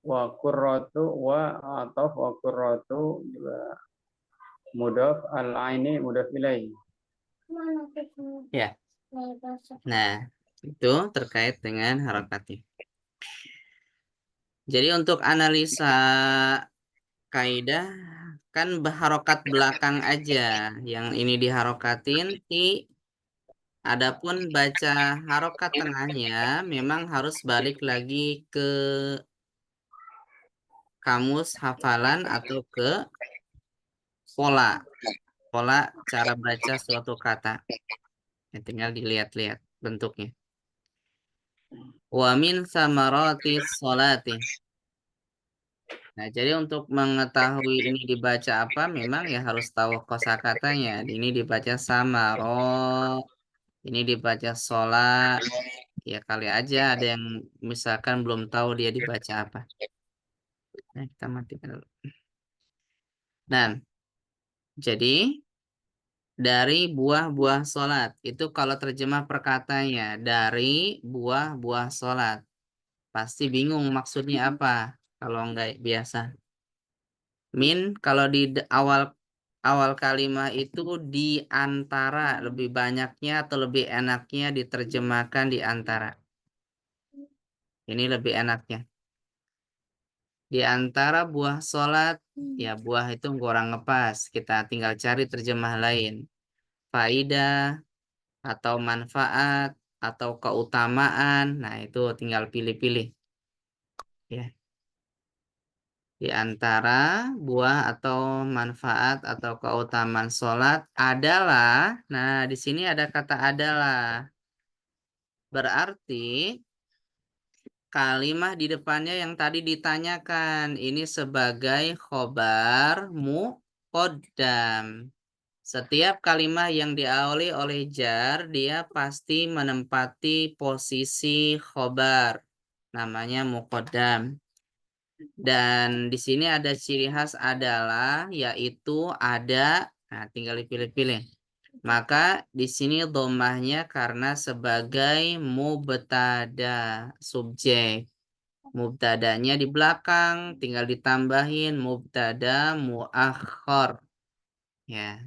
Wa qurratu wa ataf wa qurratu juga mudhaf, al-aini mudhaf ilaih. ya. Nah, itu terkait dengan harokatnya. Jadi untuk analisa kaidah kan harokat belakang aja yang ini diharokatin, adapun baca harokat tengahnya memang harus balik lagi ke kamus hafalan atau ke pola cara baca suatu kata. Ya, tinggal dilihat-lihat bentuknya. Wa min samaratis sholati. Nah, jadi untuk mengetahui ini dibaca apa, memang ya harus tahu kosakatanya. Ini dibaca samaro, ini dibaca sholat. Ya kali aja ada yang misalkan belum tahu dia dibaca apa. Nah, kita matikan dulu. Nah, jadi dari buah-buah sholat. Itu kalau terjemah perkataannya. Dari buah-buah sholat. Pasti bingung maksudnya apa. Kalau nggak biasa. Min, kalau di awal kalimat itu di antara. Lebih banyaknya atau lebih enaknya diterjemahkan di antara. Ini lebih enaknya. Di antara buah sholat. Ya buah itu kurang ngepas. Kita tinggal cari terjemah lain. Faidah atau manfaat atau keutamaan. Nah, itu tinggal pilih-pilih. Ya. Di antara buah atau manfaat atau keutamaan sholat adalah, nah di sini ada kata adalah. Berarti kalimat di depannya yang tadi ditanyakan ini sebagai khobar muqaddam. Setiap kalimat yang diawali oleh jar, dia pasti menempati posisi khobar. Namanya muqaddam. Dan di sini ada ciri khas adalah, yaitu ada, nah tinggal dipilih-pilih. Maka di sini dhammahnya karena sebagai mubtada, subjek. Mubtadanya di belakang, tinggal ditambahin mubtada muakhar. Ya.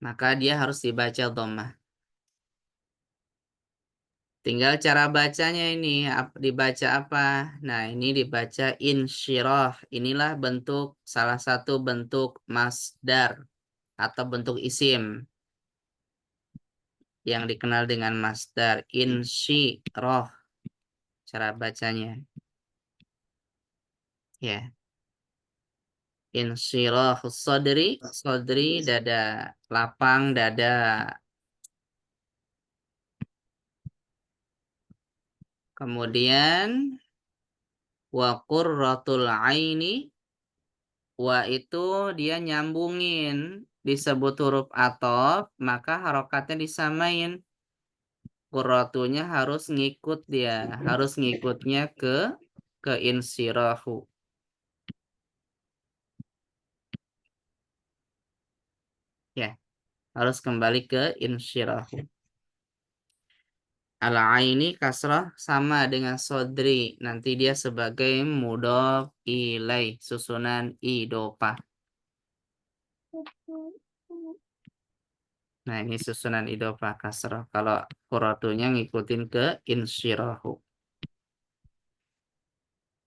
Maka dia harus dibaca dhammah. Tinggal cara bacanya ini dibaca apa? Nah, ini dibaca insyirah. Inilah salah satu bentuk masdar atau bentuk isim yang dikenal dengan masdar insyirah. Cara bacanya. Ya. Insyirah sadri dada, lapang dada. Kemudian wa qurratul aini, wa itu dia nyambungin, disebut huruf athof, maka harokatnya disamain. Qurratunya harus ngikut dia, harus ngikutnya ke insirahu. Ya, harus kembali ke insyirahu. Al-aini kasrah sama dengan sodri. Nanti dia sebagai mudhof ilai, susunan idopah. Nah, ini susunan idopah kasrah. Kalau qurratunya ngikutin ke insyirahu.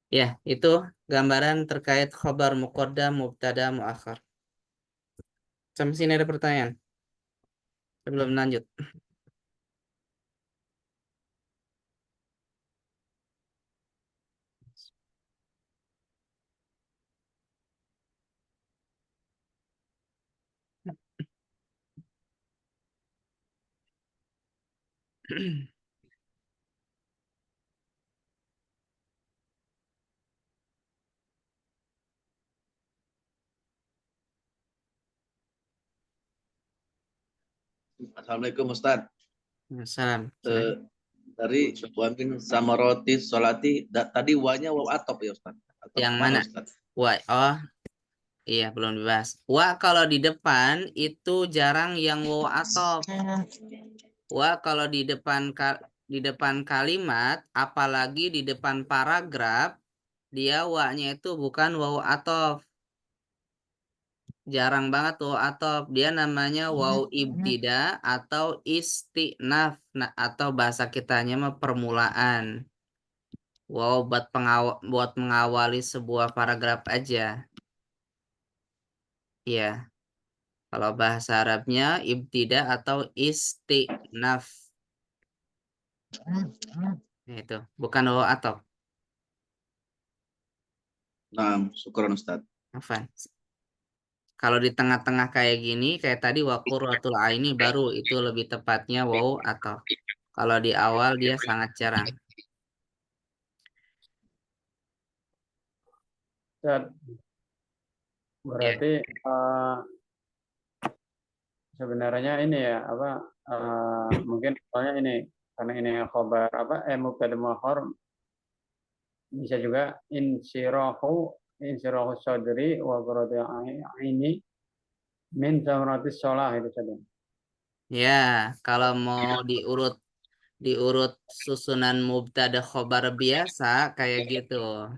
Ya, itu gambaran terkait khobar muqaddam, mubtada, muakhar. Sampai sini ada pertanyaan? Sebelum lanjut. Assalamualaikum Ustaz. Salam. Dari wa min samarati sholati, tadi wanya waw atop ya Ustaz. Atau Yang mana? Ustaz? Oh, iya belum dibahas. Wa kalau di depan itu jarang yang waw atop. Wa kalau di depan kalimat, apalagi di depan paragraf, dia wa-nya itu bukan waw atop. Jarang banget waw atop. Dia namanya waw ibtida atau istinaf. Nah, atau bahasa kitanya mah permulaan. Wow, buat mengawali sebuah paragraf aja. Ya, kalau bahasa Arabnya ibtida atau istinaf. Itu bukan waw atop. Nah, syukron Ustaz. Afan. Kalau di tengah-tengah kayak gini, kayak tadi wa qurratul aini, baru itu lebih tepatnya waw atop. Kalau di awal dia sangat jarang. Ustaz, berarti sebenarnya ini ya mungkin soalnya ini karena ini khobar mubtada muakhar, bisa juga insyirahu sadri wa qurratu aini min samaratis shalah itu saja. Ya, kalau mau diurut susunan mubtada khobar biasa kayak gitu.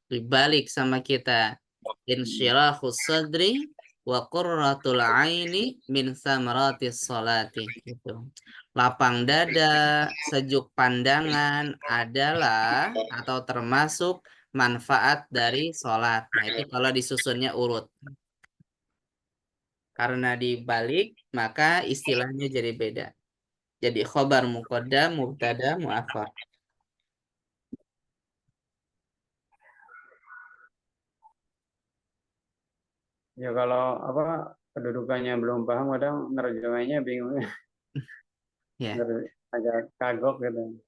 Dibalik sama kita. Insyirahu sadri wa qurratul aini min samaratis sholati. Gitu. Lapang dada, sejuk pandangan adalah atau termasuk manfaat dari sholat. Nah, itu kalau disusunnya urut. Karena dibalik, maka istilahnya jadi beda. Jadi khobar muqaddam, mubtada, muakhar. Ya kalau kedudukannya belum paham, kadang nerjemahnya bingung. Ya. Agak kagok gitu.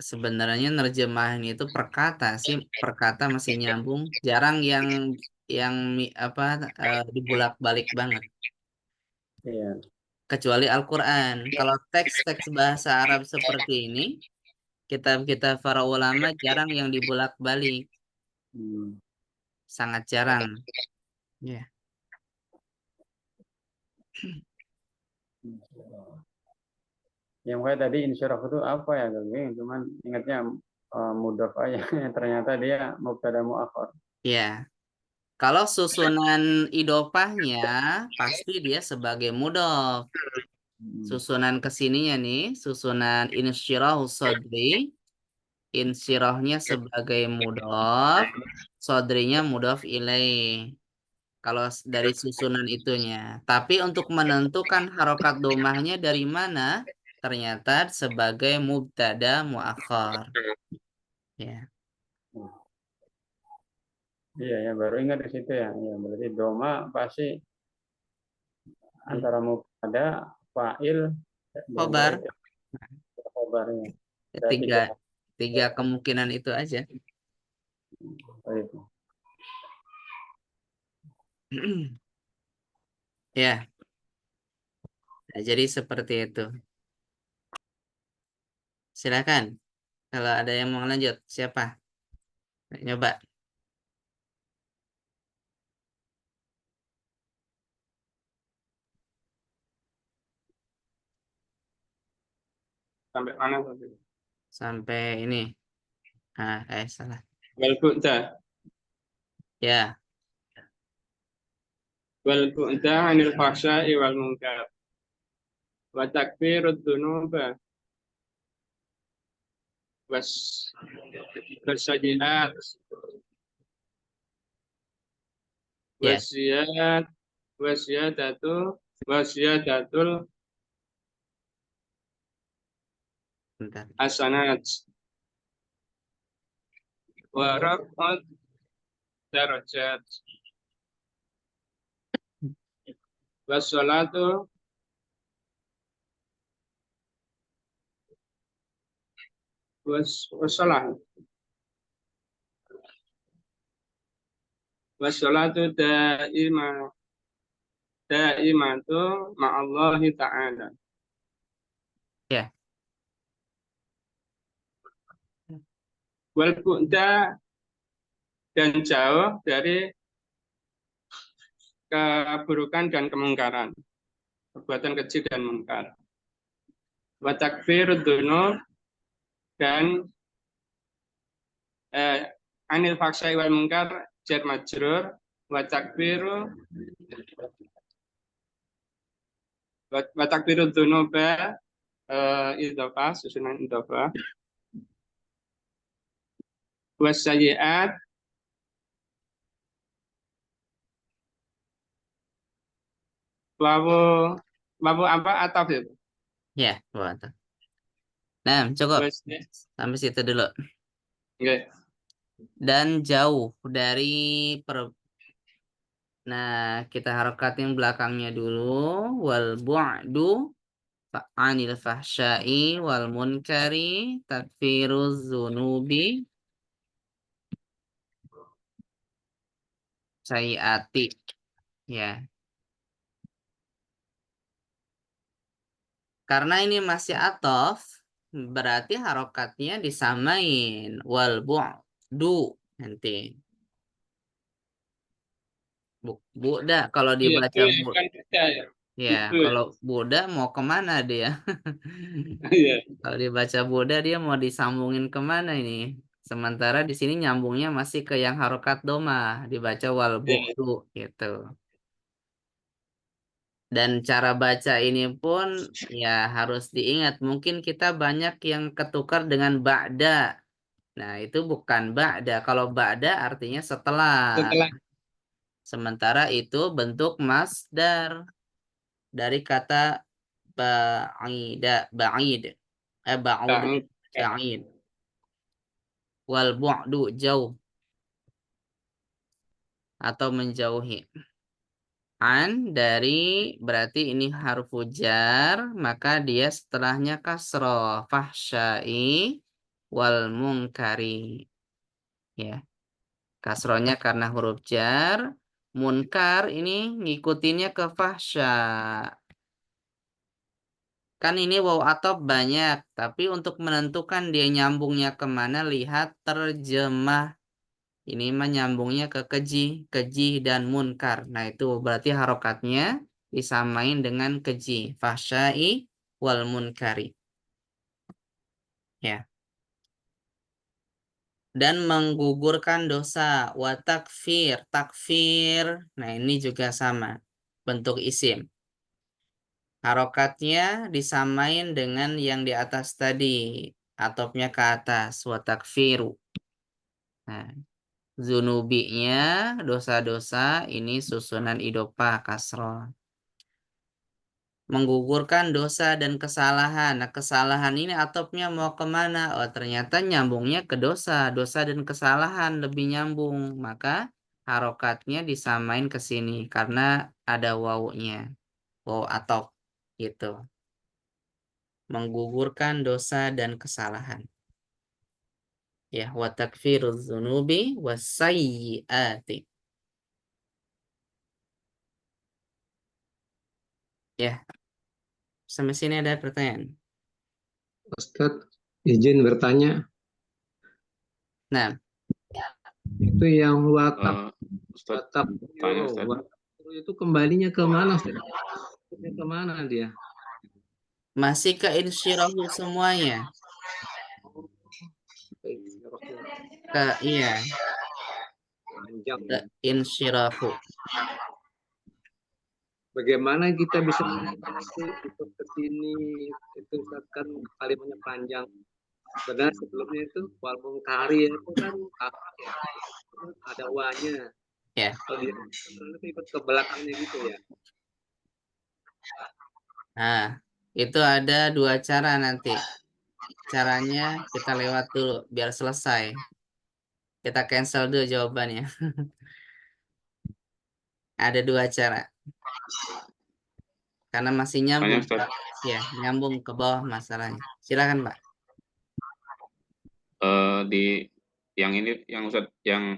Sebenarnya nerjemahan itu perkata sih, perkata masih nyambung, jarang yang dibulak-balik banget. Iya. Kecuali Al-Qur'an. Kalau teks-teks bahasa Arab seperti ini, kitab-kitab para ulama jarang yang dibulak-balik. Sangat jarang. Ya. Yang kayak tadi insyirah itu apa ya? Cuman ingatnya mudhaf aja. Ternyata dia mubtada muakhar. Ya. Kalau susunan idopahnya pasti dia sebagai mudhof. Susunan kesininya nih, susunan insyirahu sodri. Insyirahnya sebagai mudhaf, sodrinya mudhaf ilaih. Kalau dari susunan itunya. Tapi untuk menentukan harokat domahnya dari mana? Ternyata sebagai mubtada muakhar. Ya. Iya ya, baru ingat di situ ya. Ya, berarti doma pasti antara mubtada, fa'il, dan Khobar. khobarnya. Ada Tiga kemungkinan itu aja. Oh, itu. Ya. Nah, jadi seperti itu. Silakan. Kalau ada yang mau lanjut, siapa? Nyoba. Sampai mana tadi? Sampai ini. Salah. Wal bu'da. Ya. Wal bu'da anil fahsya'i wal munkar. Wa takfirud dunuba. Wassajiat. Ya. Wasiyadatul Bentar. hasanat. Wa raf'at darajat. Wassalatu wassalah. Wassalatu daimatu ma'allahi ta'ala. Ya. Wal bu'da dan jauh dari keburukan dan kemungkaran, perbuatan keji dan mungkar. Wa takfirud dzunub dan anil faksai wal mungkar jar majrur wa takfirud dzunuba idhofah, susunan idhofah. Wassayiat wawu apa ataf itu? Ya, buat. Nah, cukup. Sampai situ dulu. Okay. Dan jauh dari Nah, kita harokatin belakangnya dulu. Wal bu'du anil fahsyai wal munkari takfiruz zunubi sayiati. Ya. Karena ini masih atof, berarti harokatnya disamain. Wal bu'du nanti. Buddha kalau dibaca Iya, kan beda ya. ya, Itu ya. kalau Buddha mau kemana dia? Iya. Kalau dibaca Buddha dia mau disambungin kemana ini? Sementara di sini nyambungnya masih ke yang harokat doma, dibaca wal bu'du gitu. Dan cara baca ini pun ya harus diingat. Mungkin kita banyak yang ketukar dengan ba'da. Nah, itu bukan ba'da. Kalau ba'da artinya setelah. Sementara itu bentuk masdar dari kata ba'id. Ba'id. Wal bu'du jauh atau menjauhi. An dari berarti ini harfu jar, maka dia setelahnya kasroh. Fahsyai wal munkari. Ya. Kasrohnya karena huruf jar. Munkar ini ngikutinnya ke fahsya. Kan ini waw atop banyak, tapi untuk menentukan dia nyambungnya kemana, lihat terjemah. Ini mah nyambungnya ke keji dan munkar. Nah itu berarti harokatnya disamain dengan keji. Fahsyai wal munkari. Ya. Dan menggugurkan dosa. Wa takfir. Takfir. Nah ini juga sama. Bentuk isim. Harokatnya disamain dengan yang di atas tadi. Atopnya ke atas. Wa takfiru. Nah, zunubinya, dosa-dosa, ini susunan idopah kasroh. Menggugurkan dosa dan kesalahan. Nah, kesalahan ini atopnya mau kemana? Oh, ternyata nyambungnya ke dosa. Dosa dan kesalahan lebih nyambung. Maka harokatnya disamain ke sini karena ada wawunya. Waw atop gitu. Menggugurkan dosa dan kesalahan. Ya, wa takfiruz dzunubi wasayyiati. Ya, sampai sini ada pertanyaan. Ustadz, izin bertanya, Nah, itu yang watak Ustadz, watak tanya Ustadz. itu kembalinya ke mana, Ustadz? Kemana dia? masih ke insyirahu semuanya. Iya, Panjang. ke insyirahu. Bagaimana kita bisa ikut ke sini? Itu Ustadz, kan kalimatnya panjang. Benar sebelumnya itu wal mungkari itu kan apa ya? Ada wanya. Ya. Kalau dia ikut ke belakangnya gitu ya. Nah, itu ada dua cara nanti. Caranya kita lewat dulu biar selesai. Kita cancel dulu jawabannya. Ada dua cara. Karena masih nyambung. Ya, nyambung ke bawah masalahnya. Silakan, Pak. Di yang ini yang Ustadz yang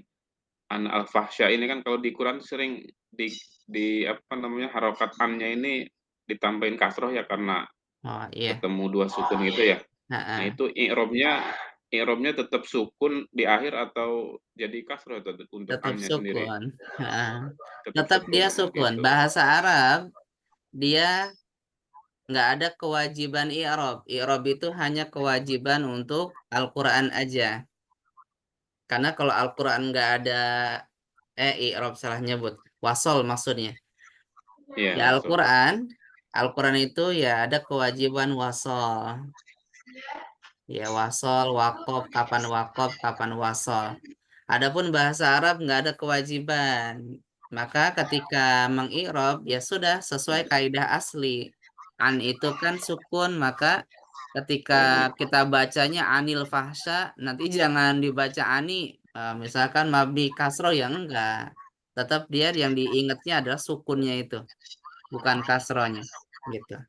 an al-fahsya ini kan kalau di Quran sering di apa namanya harokat annya ini ditambahin kasroh ya karena ketemu dua sukun gitu ya. Nah itu i'robnya tetap sukun di akhir atau jadi kasroh untuk Tetap annya sendiri. sukun. Tetap dia sukun. Bahasa Arab dia nggak ada kewajiban i'rob. I'rob itu hanya kewajiban untuk Al-Quran aja. Karena kalau Al-Quran nggak ada i'rob salah nyebut. Wasol maksudnya. Di Al-Quran itu ya ada kewajiban wasol. Ya wasol, wakob, kapan wasol. Adapun bahasa Arab nggak ada kewajiban. Maka ketika mengi'rob ya sudah sesuai kaidah asli. An itu kan sukun, maka ketika kita bacanya anil fahsya, nanti jangan dibaca ani. Misalkan mabni kasro ya enggak. Tetap dia yang diingatnya adalah sukunnya itu, bukan kasronya. Gitu.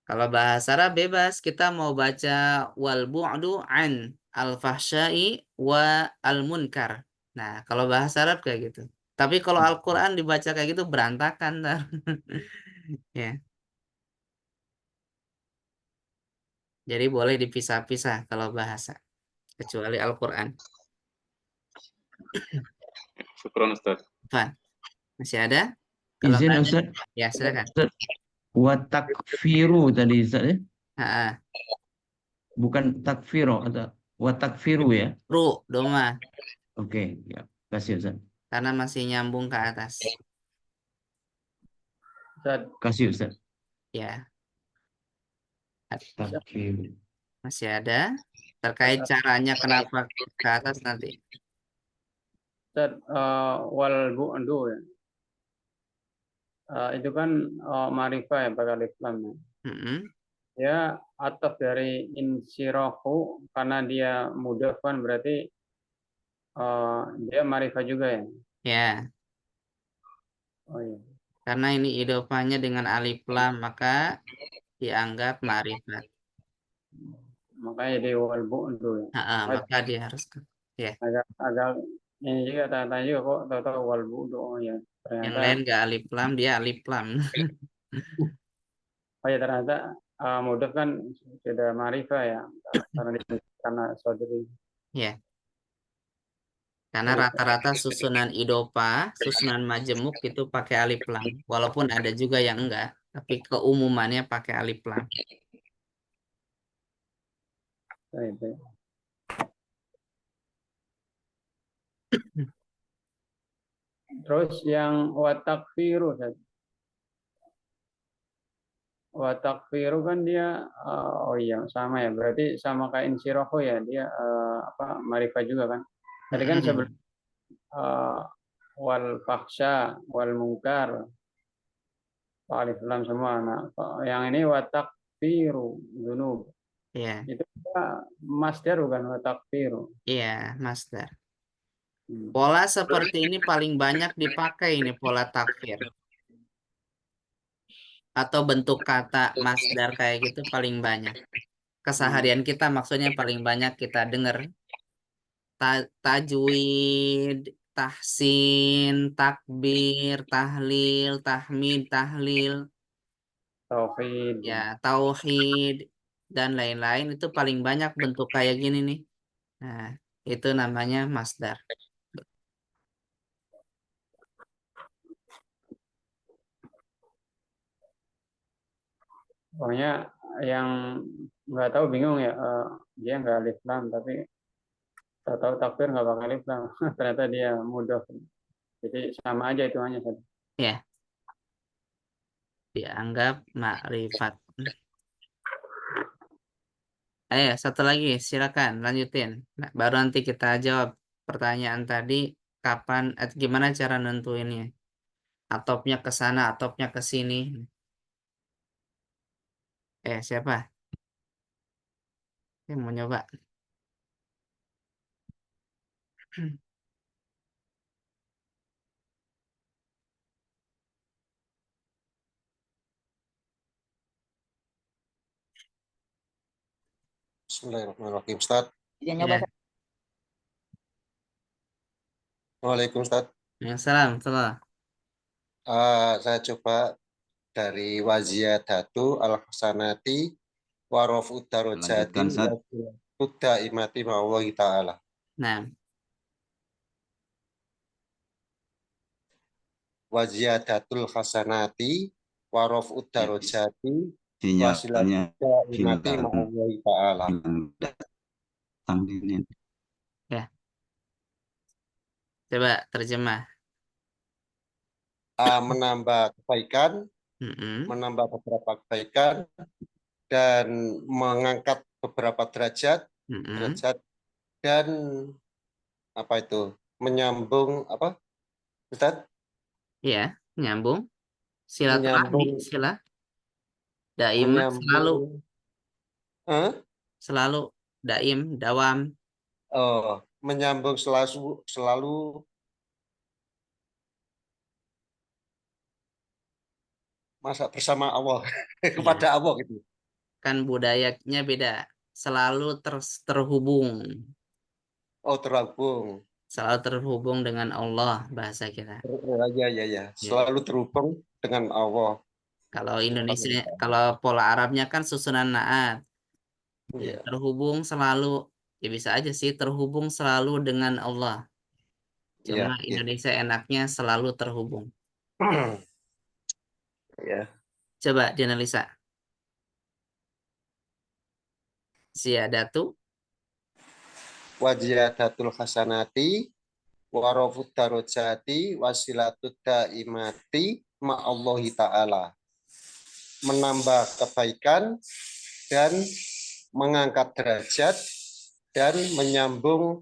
Kalau bahasa Arab bebas, kita mau baca wal bu'du an al-fahsyai wa al-munkar. Nah, kalau bahasa Arab kayak gitu. Tapi kalau Al-Quran dibaca kayak gitu berantakan. Ya. Jadi boleh dipisah-pisah kalau bahasa. Kecuali Al-Quran. Syukron Ustaz. Masih ada? Kalau izin Ustaz. Ya, silakan. Wa takfiru tadi Ustaz ya? Bukan takfiru atau wa takfiru ya? Ru, doma. Oke, ya. Kasih Ustaz. Karena masih nyambung ke atas. Kasih Ustaz. Ya. Takfiru. Masih ada? Terkait caranya kenapa ke atas nanti. Ustaz, wal bu'du ya. Itu kan ma'rifah ya pakai alif lam ya. Ya ataf dari insyirahu karena dia mudhaf kan berarti dia ma'rifah juga ya. Ya. Oh iya. Karena ini idofahnya dengan alif lam maka dianggap ma'rifat. Makanya jadi wal bu'du ya. Maka dia harus ya. Agak ini juga tanya-tanya juga kok tahu-tahu wal bu'du oh ya. Ternyata yang lain nggak alif lam, dia alif lam. Oh ya ternyata mudhaf kan sudah ma'rifah ya karena sodri. Ya. Karena rata-rata susunan idopa, susunan majemuk itu pakai alif lam. Walaupun ada juga yang enggak, tapi keumumannya pakai alif lam. Terus yang watakfiru wa takfiru kan dia oh iya sama ya, berarti sama kayak insyirahu ya, dia apa marifah juga kan. Tadi kan sebelum wal fakhsya wal munkar alif lam semua. Nah, yang ini wa takfiru dzunub. Iya. Itu masdar bukan wa takfiru. Iya, masdar. Pola seperti ini paling banyak dipakai ini pola takfir. Atau bentuk kata masdar kayak gitu paling banyak. Keseharian kita maksudnya paling banyak kita dengar. Tajwid, tahsin, takbir, tahlil, tahmid, tahlil, Tauhid. ya, tauhid dan lain-lain itu paling banyak bentuk kayak gini nih. Nah, itu namanya masdar. Pokoknya yang nggak tahu bingung ya, dia nggak alif lam tapi tahu takbir nggak bakal alif lam. Ternyata dia mudah. Jadi sama aja hitungannya. Ya. Dianggap makrifat. Ayo, satu lagi, silakan lanjutin. Nah, baru nanti kita jawab pertanyaan tadi, kapan, gimana cara nentuinnya? Atopnya ke sana, atopnya ke sini. Siapa? Yang mau nyoba? Bismillahirrahmanirrahim, Ustaz. Nyoba. Waalaikumsalam, Ustaz. Salam, salam. Saya coba dari waziyadatu al-hasanati warofu darajati wa imati ma'allahi ta'ala. Nah. Waziyadatul hasanati warofu darajati wasilatu imati ma'allahi ta'ala. Ya. Coba terjemah. Menambah kebaikan, menambah beberapa kebaikan, dan mengangkat beberapa derajat, dan apa itu, menyambung apa, Ustaz? Iya, nyambung. Silaturahmi, sila. Daim selalu. Selalu daim, dawam. Menyambung selalu masa bersama Allah kepada Allah gitu. Kan budayanya beda. Selalu terhubung. Terhubung. Selalu terhubung dengan Allah bahasa kita. Ya. Selalu terhubung dengan Allah. Kalau Indonesia, kalau pola Arabnya kan susunan naat. Ya, terhubung selalu, ya bisa aja sih terhubung selalu dengan Allah. Cuma Indonesia enaknya selalu terhubung. Ya. Coba dianalisa. Ziyadatu. Wajiyadatul hasanati warofud darajati wasilatud daimati ma'allahi ta'ala. Menambah kebaikan dan mengangkat derajat dan menyambung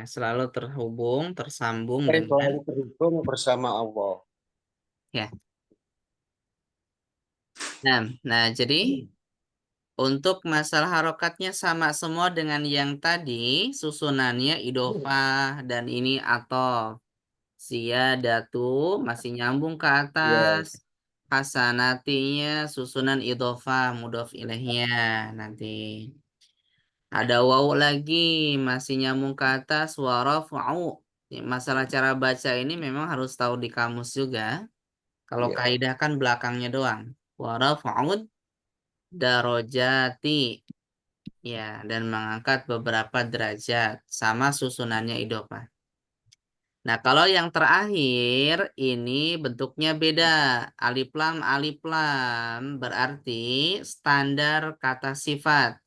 selalu terhubung, tersambung selalu terhubung bersama Allah. Ya. Nah, jadi untuk masalah harokatnya sama semua dengan yang tadi, susunannya idofah dan ini atof. Ziyadatu masih nyambung ke atas. Hasanatinya susunan idofah, mudhof ilaihnya nanti. Ada waw lagi, masih nyambung ke atas, warafa'u. Masalah cara baca ini memang harus tahu di kamus juga. Kalau kaidah kan belakangnya doang. Warafa'ud darajati. Ya, dan mengangkat beberapa derajat. Sama susunannya idofah. Nah, kalau yang terakhir ini bentuknya beda. Alif lam berarti standar kata sifat.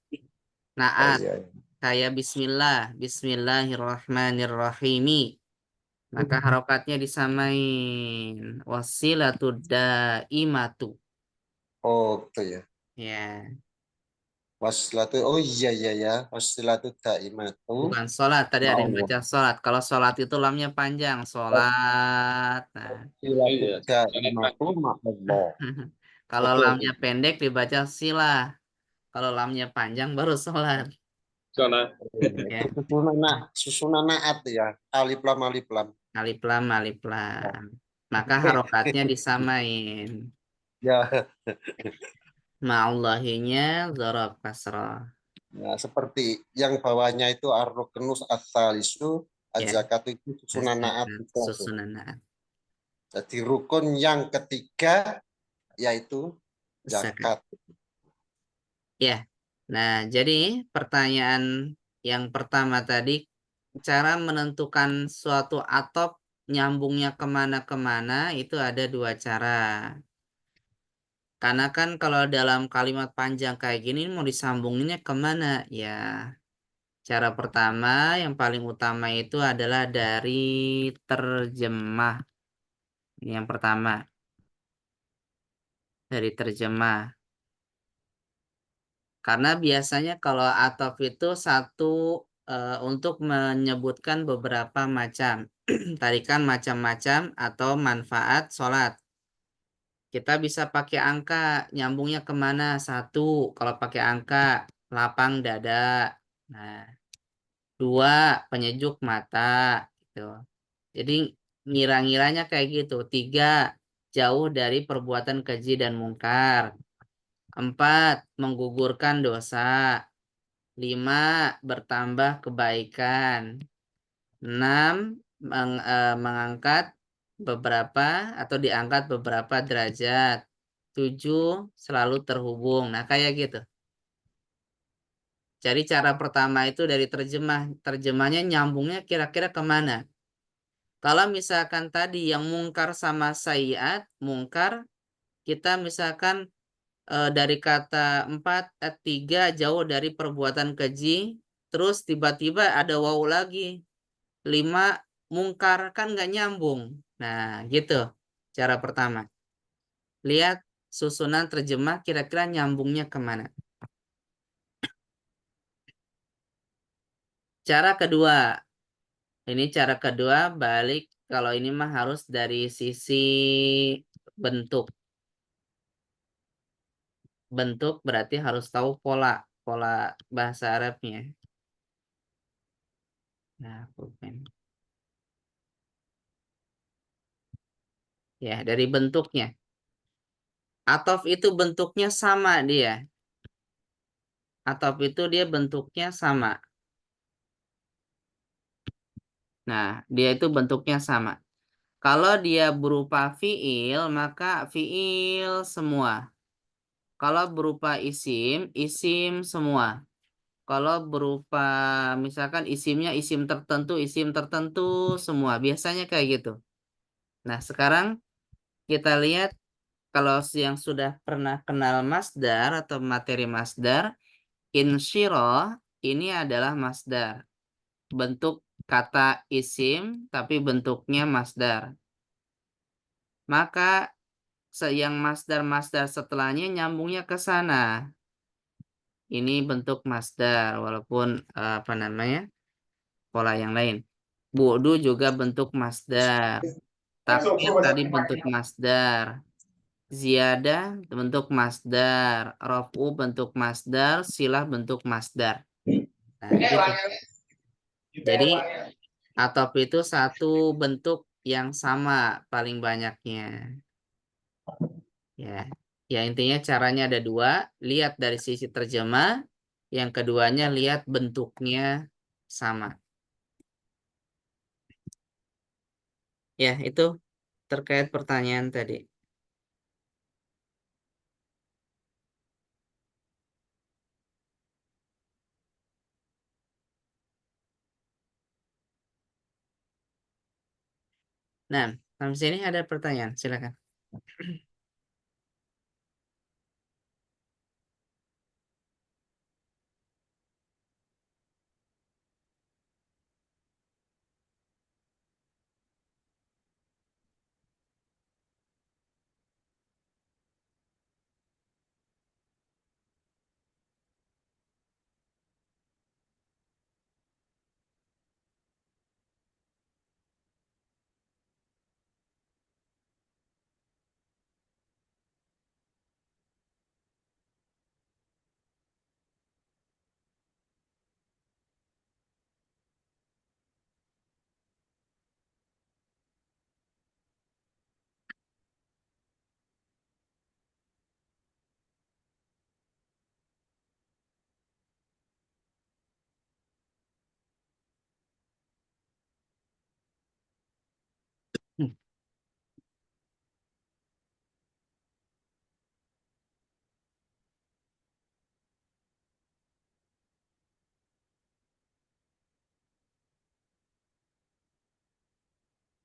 Naat. iya. Kayak bismillah. Bismillahirrahmanirrahim. Maka harokatnya disamain. Wasilatud daimatu. Oh, gitu ya. Ya. Wasilatu. Oh iya iya ya. Wasilatu daimatu. Bukan sholat. Tadi ada yang Allah. baca sholat. Kalau sholat itu lamnya panjang. Sholat. Nah. Wasilatu Iya. daimatu ma Allah. Kalau Betul. lamnya pendek dibaca silah. Kalau lamnya panjang baru sholat. Sholat. Ya. Susunan naat ya. Alif lam alif lam. Alif lam, alif lam. Maka harokatnya disamain. Ya. Ma'allahinya dzarab kasrah. Nah, seperti yang bawahnya itu ar-ruknus ats-tsalisu, Ya. az-zakatu itu susunan naat. Susunan naat. Jadi rukun yang ketiga yaitu Zakat. zakat. Ya. Nah, jadi pertanyaan yang pertama tadi, cara menentukan suatu atop nyambungnya kemana-kemana itu ada dua cara. Karena kan kalau dalam kalimat panjang kayak gini mau disambunginnya kemana? Ya, cara pertama yang paling utama itu adalah dari terjemah. Ini yang pertama. Dari terjemah. Karena biasanya kalau atop itu satu untuk menyebutkan beberapa macam. Tarikan macam-macam atau manfaat sholat. Kita bisa pakai angka, nyambungnya kemana? Satu, kalau pakai angka, lapang dada. Nah, dua, penyejuk mata. Gitu. Jadi ngira-ngiranya kayak gitu. Tiga, jauh dari perbuatan keji dan mungkar. Empat, menggugurkan dosa. Lima, bertambah kebaikan. Enam, mengangkat beberapa atau diangkat beberapa derajat. 7, selalu terhubung. Nah, kayak gitu. Jadi cara pertama itu dari terjemah. Terjemahnya nyambungnya kira-kira kemana? Kalau misalkan tadi yang mungkar sama sayiat, mungkar, kita misalkan dari kata 4, 3 jauh dari perbuatan keji, terus tiba-tiba ada waw lagi. 5 mungkar, kan nggak nyambung. Nah, gitu cara pertama. Lihat susunan terjemah kira-kira nyambungnya kemana. Cara kedua. Ini cara kedua balik, kalau ini mah harus dari sisi bentuk. Bentuk berarti harus tahu pola bahasa Arabnya. Nah, pulpen. Ya, dari bentuknya. Atof itu bentuknya sama dia. Atof itu dia bentuknya sama. Nah, dia itu bentuknya sama. Kalau dia berupa fiil, maka fiil semua. Kalau berupa isim, isim semua. Kalau berupa misalkan isimnya isim tertentu semua. Biasanya kayak gitu. Nah, sekarang kita lihat kalau yang sudah pernah kenal masdar atau materi masdar, insyirah ini adalah masdar. Bentuk kata isim tapi bentuknya masdar. Maka yang masdar-masdar setelahnya nyambungnya ke sana. Ini bentuk masdar walaupun apa namanya? Pola yang lain. Bu'du juga bentuk masdar. Takbir tadi bentuk masdar. Ziyadah bentuk masdar. Raf'u bentuk masdar. Silah bentuk masdar. Nah, gitu. Jadi atop itu satu bentuk yang sama paling banyaknya. Ya. Ya, intinya caranya ada dua. Lihat dari sisi terjemah. Yang keduanya lihat bentuknya sama. Ya, itu terkait pertanyaan tadi. Nah, sampai sini ada pertanyaan. Silakan.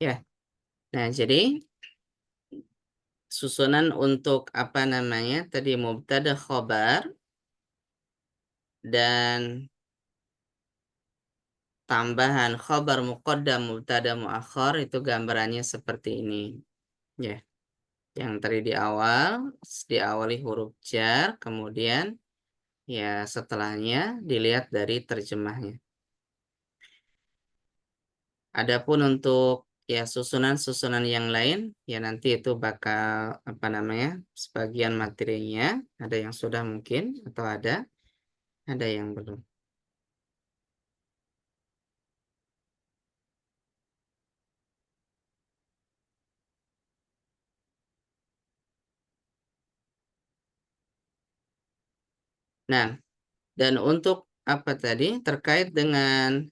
Ya. Nah, jadi susunan untuk apa namanya? Tadi mubtada khobar dan tambahan khobar muqaddam mubtada muakhar itu gambarannya seperti ini. Ya. Yang tadi di awal diawali huruf jar, kemudian ya setelahnya dilihat dari terjemahnya. Adapun untuk ya susunan-susunan yang lain ya nanti itu bakal apa namanya sebagian materinya ada yang sudah mungkin atau ada yang belum. Nah, dan untuk apa tadi terkait dengan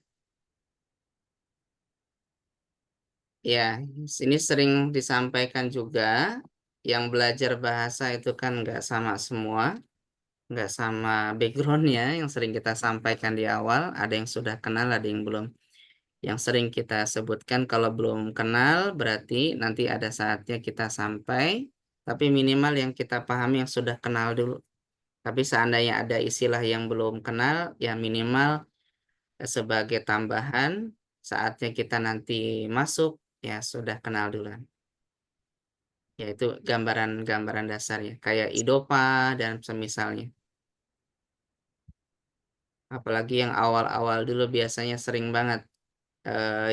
ya sini sering disampaikan juga yang belajar bahasa itu kan nggak sama semua. Nggak sama backgroundnya yang sering kita sampaikan di awal, ada yang sudah kenal, ada yang belum. Yang sering kita sebutkan kalau belum kenal berarti nanti ada saatnya kita sampai, tapi minimal yang kita pahami yang sudah kenal dulu. Tapi seandainya ada istilah yang belum kenal, ya minimal sebagai tambahan saatnya kita nanti masuk, ya sudah kenal dulu. Yaitu gambaran-gambaran dasarnya, kayak idopa dan semisalnya. Apalagi yang awal-awal dulu biasanya sering banget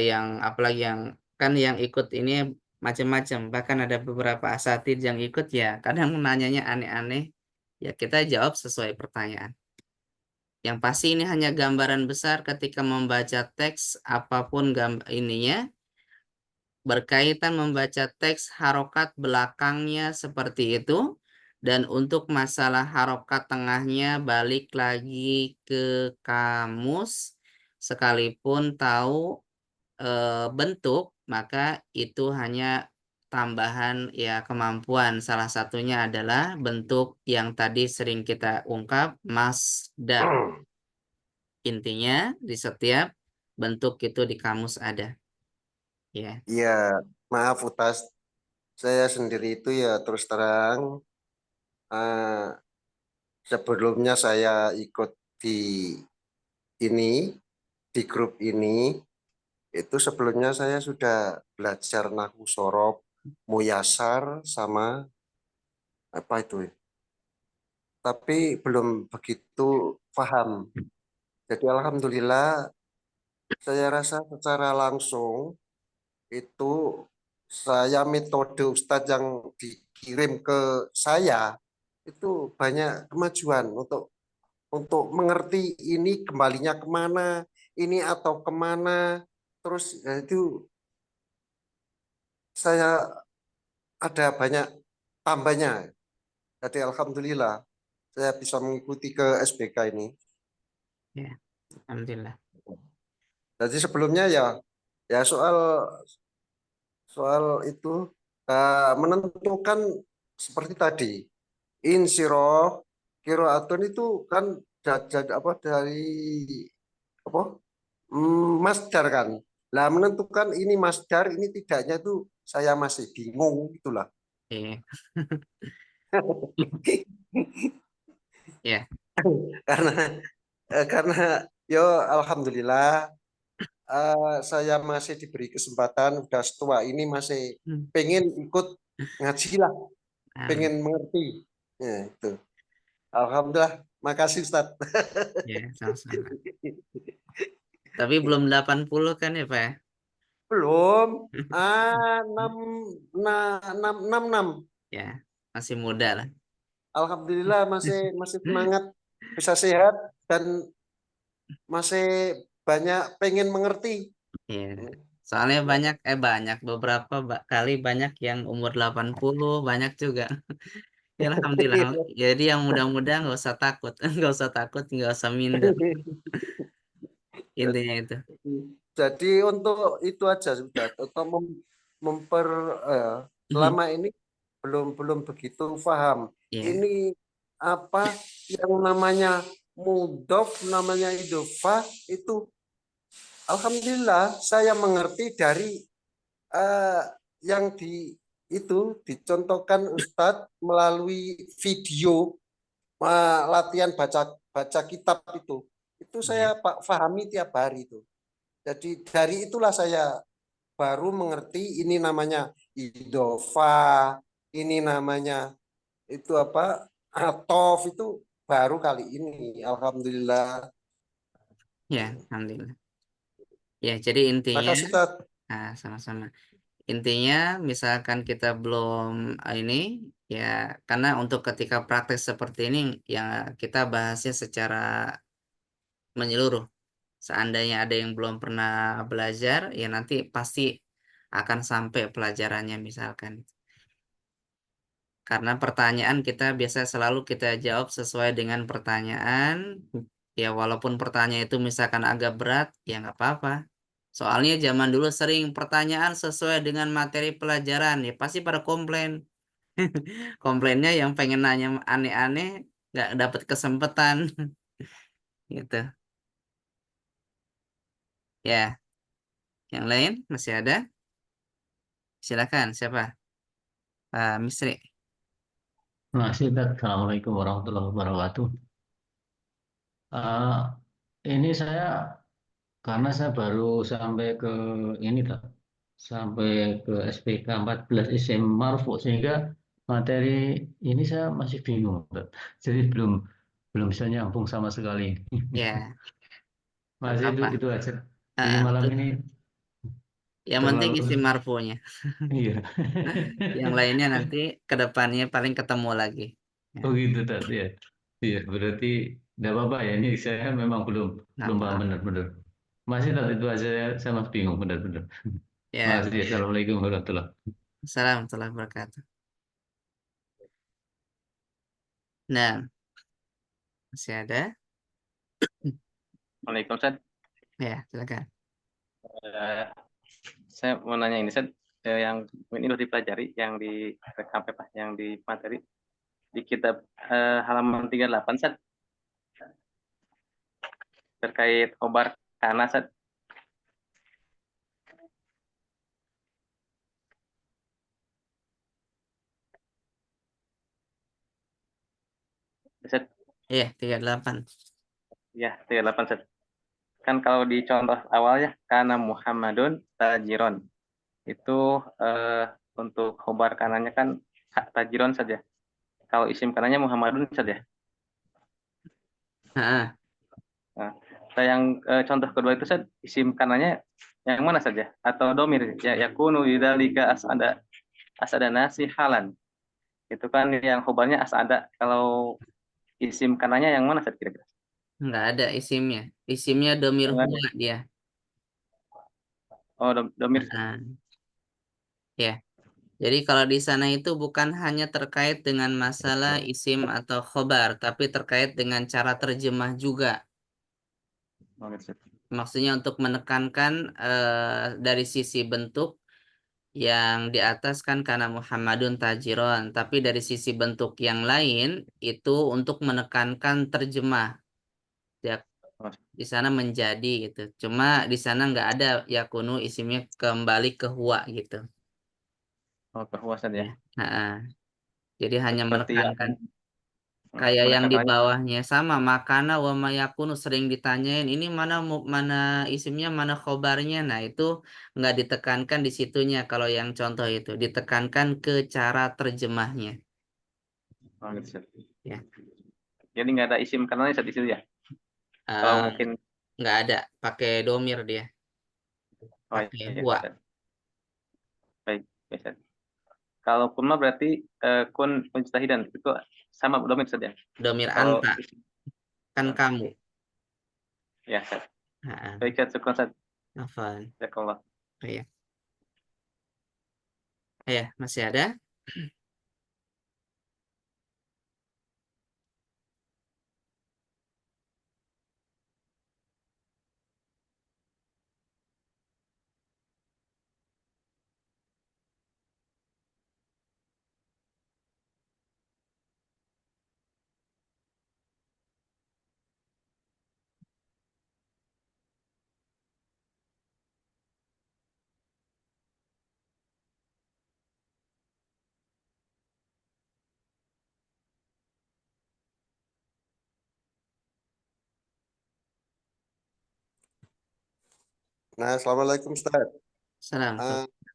yang apalagi yang kan yang ikut ini macam-macam, bahkan ada beberapa asatid yang ikut ya kadang nanyanya aneh-aneh, ya kita jawab sesuai pertanyaan. Yang pasti ini hanya gambaran besar ketika membaca teks apapun ininya berkaitan membaca teks harokat belakangnya seperti itu. Dan untuk masalah harokat tengahnya balik lagi ke kamus, sekalipun tahu bentuk, maka itu hanya tambahan ya kemampuan. Salah satunya adalah bentuk yang tadi sering kita ungkap, masdar. Intinya di setiap bentuk itu di kamus ada. Ya. Iya, maaf Utas, saya sendiri itu ya terus terang sebelumnya saya ikut di ini, di grup ini, itu sebelumnya saya sudah belajar Nahwu Shorof, Muyasar, sama apa itu, tapi belum begitu paham. Jadi alhamdulillah saya rasa secara langsung itu saya metode Ustadz yang dikirim ke saya itu banyak kemajuan untuk mengerti ini kembalinya kemana, ini atau kemana, terus ya itu saya ada banyak tambahnya. Jadi alhamdulillah saya bisa mengikuti ke SBK ini. Ya, alhamdulillah. Jadi sebelumnya ya soal itu menentukan seperti tadi insiroh kiroatun itu kan apa dari apa masdar kan. Lah menentukan ini masdar ini tidaknya itu saya masih bingung itulah. Iya. Ya. Karena yo alhamdulillah saya masih diberi kesempatan udah setua ini masih pengen ikut ngaji lah, pengen mengerti. Ya, itu. Alhamdulillah, makasih Ustadz. Ya, sama-sama. Tapi belum 80 kan ya, Pak? Belum. 66. Ya, masih muda lah. Alhamdulillah masih semangat, bisa sehat dan masih banyak pengen mengerti. Iya. Soalnya banyak beberapa kali banyak yang umur 80, banyak juga. Ya alhamdulillah. Jadi yang muda-muda nggak usah takut, nggak usah takut, nggak usah minder. Intinya itu. Jadi untuk itu aja sudah, untuk selama ini belum begitu paham. Ini apa yang namanya mudhof, namanya idhofah itu alhamdulillah saya mengerti dari eh, yang itu dicontohkan Ustadz melalui video latihan baca kitab itu saya pahami tiap hari itu. Jadi dari itulah saya baru mengerti ini namanya idofa, ini namanya itu apa atof itu baru kali ini. Alhamdulillah. Ya, alhamdulillah. Ya, jadi intinya, Makasih Ustaz. sama-sama. Intinya, misalkan kita belum ini, ya, karena untuk ketika praktek seperti ini, ya kita bahasnya secara menyeluruh. Seandainya ada yang belum pernah belajar, ya nanti pasti akan sampai pelajarannya misalkan. Karena pertanyaan kita biasa selalu kita jawab sesuai dengan pertanyaan. Ya walaupun pertanyaan itu misalkan agak berat, ya nggak apa-apa. Soalnya zaman dulu sering pertanyaan sesuai dengan materi pelajaran, ya pasti pada komplain. Komplainnya yang pengen nanya aneh-aneh, nggak dapat kesempatan. Gitu. Ya, yang lain masih ada? Silakan, siapa? Misri. Masih, Tat. Assalamualaikum warahmatullahi wabarakatuh. Eh, ini saya karena saya baru sampai ke ini, Tat. Sampai ke SPK 14 isim marfu sehingga materi ini saya masih bingung, Tat. Jadi belum belum bisa nyambung sama sekali. Ya, Masih apa? itu aja. Jadi malam ini Yang penting terlalu isi marfunya. iya. Yang lainnya nanti ke depannya paling ketemu lagi. Ya, Oh gitu, Tat. Ya. Iya, berarti tidak apa-apa ya. Ini saya memang belum nggak belum paham apa-apa. benar-benar. Masih tadi itu aja saya masih bingung benar-benar. Ya, Makasih. Assalamualaikum warahmatullahi wabarakatuh. salam telah berkata. Nah, masih ada? Waalaikumsalam. Ya, silakan. Eh, saya mau nanya ini, Ustaz. Yang ini udah dipelajari, yang di rekap apa, yang di materi di kitab halaman 38, Ustaz, terkait khobar kana, Ustaz. Ustaz, Iya, 38. ya 38, Ustaz. Kan kalau di contoh awalnya kana Muhammadun tajiron. Itu untuk khobar kanannya kan tajiron saja. Kalau isim kanannya Muhammadun saja. Nah, Nah, yang contoh kedua itu Ustaz, isim kanannya yang mana saja? Atau domir? Ya, yakunu idzalika asada nasi halan. Itu kan yang khobarnya asada. Kalau isim kanannya yang mana Ustaz kira-kira? nggak ada isimnya. Isimnya domir Enggak ada. huwa dia. Oh, domir. Nah, ya. Jadi kalau di sana itu bukan hanya terkait dengan masalah isim atau khobar, tapi terkait dengan cara terjemah juga. Oh, Ustaz. Maksudnya untuk menekankan dari sisi bentuk yang di atas kan karena Muhammadun tajiron, tapi dari sisi bentuk yang lain itu untuk menekankan terjemah. Ya, di sana menjadi gitu. Cuma di sana nggak ada yakunu isimnya kembali ke huwa gitu. Oh, kehuasan ya. Ya. Jadi hanya Seperti yang menekankan kayak yang di menekankannya. bawahnya sama makana wa mayakunu sering ditanyain ini mana isimnya mana khobarnya. Nah, itu nggak ditekankan di situnya kalau yang contoh itu ditekankan ke cara terjemahnya. Oh, Ustaz. Ya. Jadi nggak ada isim kanannya Ustaz di situ ya. Kalau Eh, mungkin nggak ada pakai domir dia oh pakai iya, huwa. Ustaz. Baik, Ustaz. Kalau kun mah berarti kun mujtahidan itu sama domir saja. Domir Kalau anta kan kamu. ya, Ustaz. Nah, Baik, Ustaz. Syukran, Ustaz. hafal. Jazakallah. Oh, iya. Ya, masih ada? Nah, Assalamualaikum Ustaz. Salam.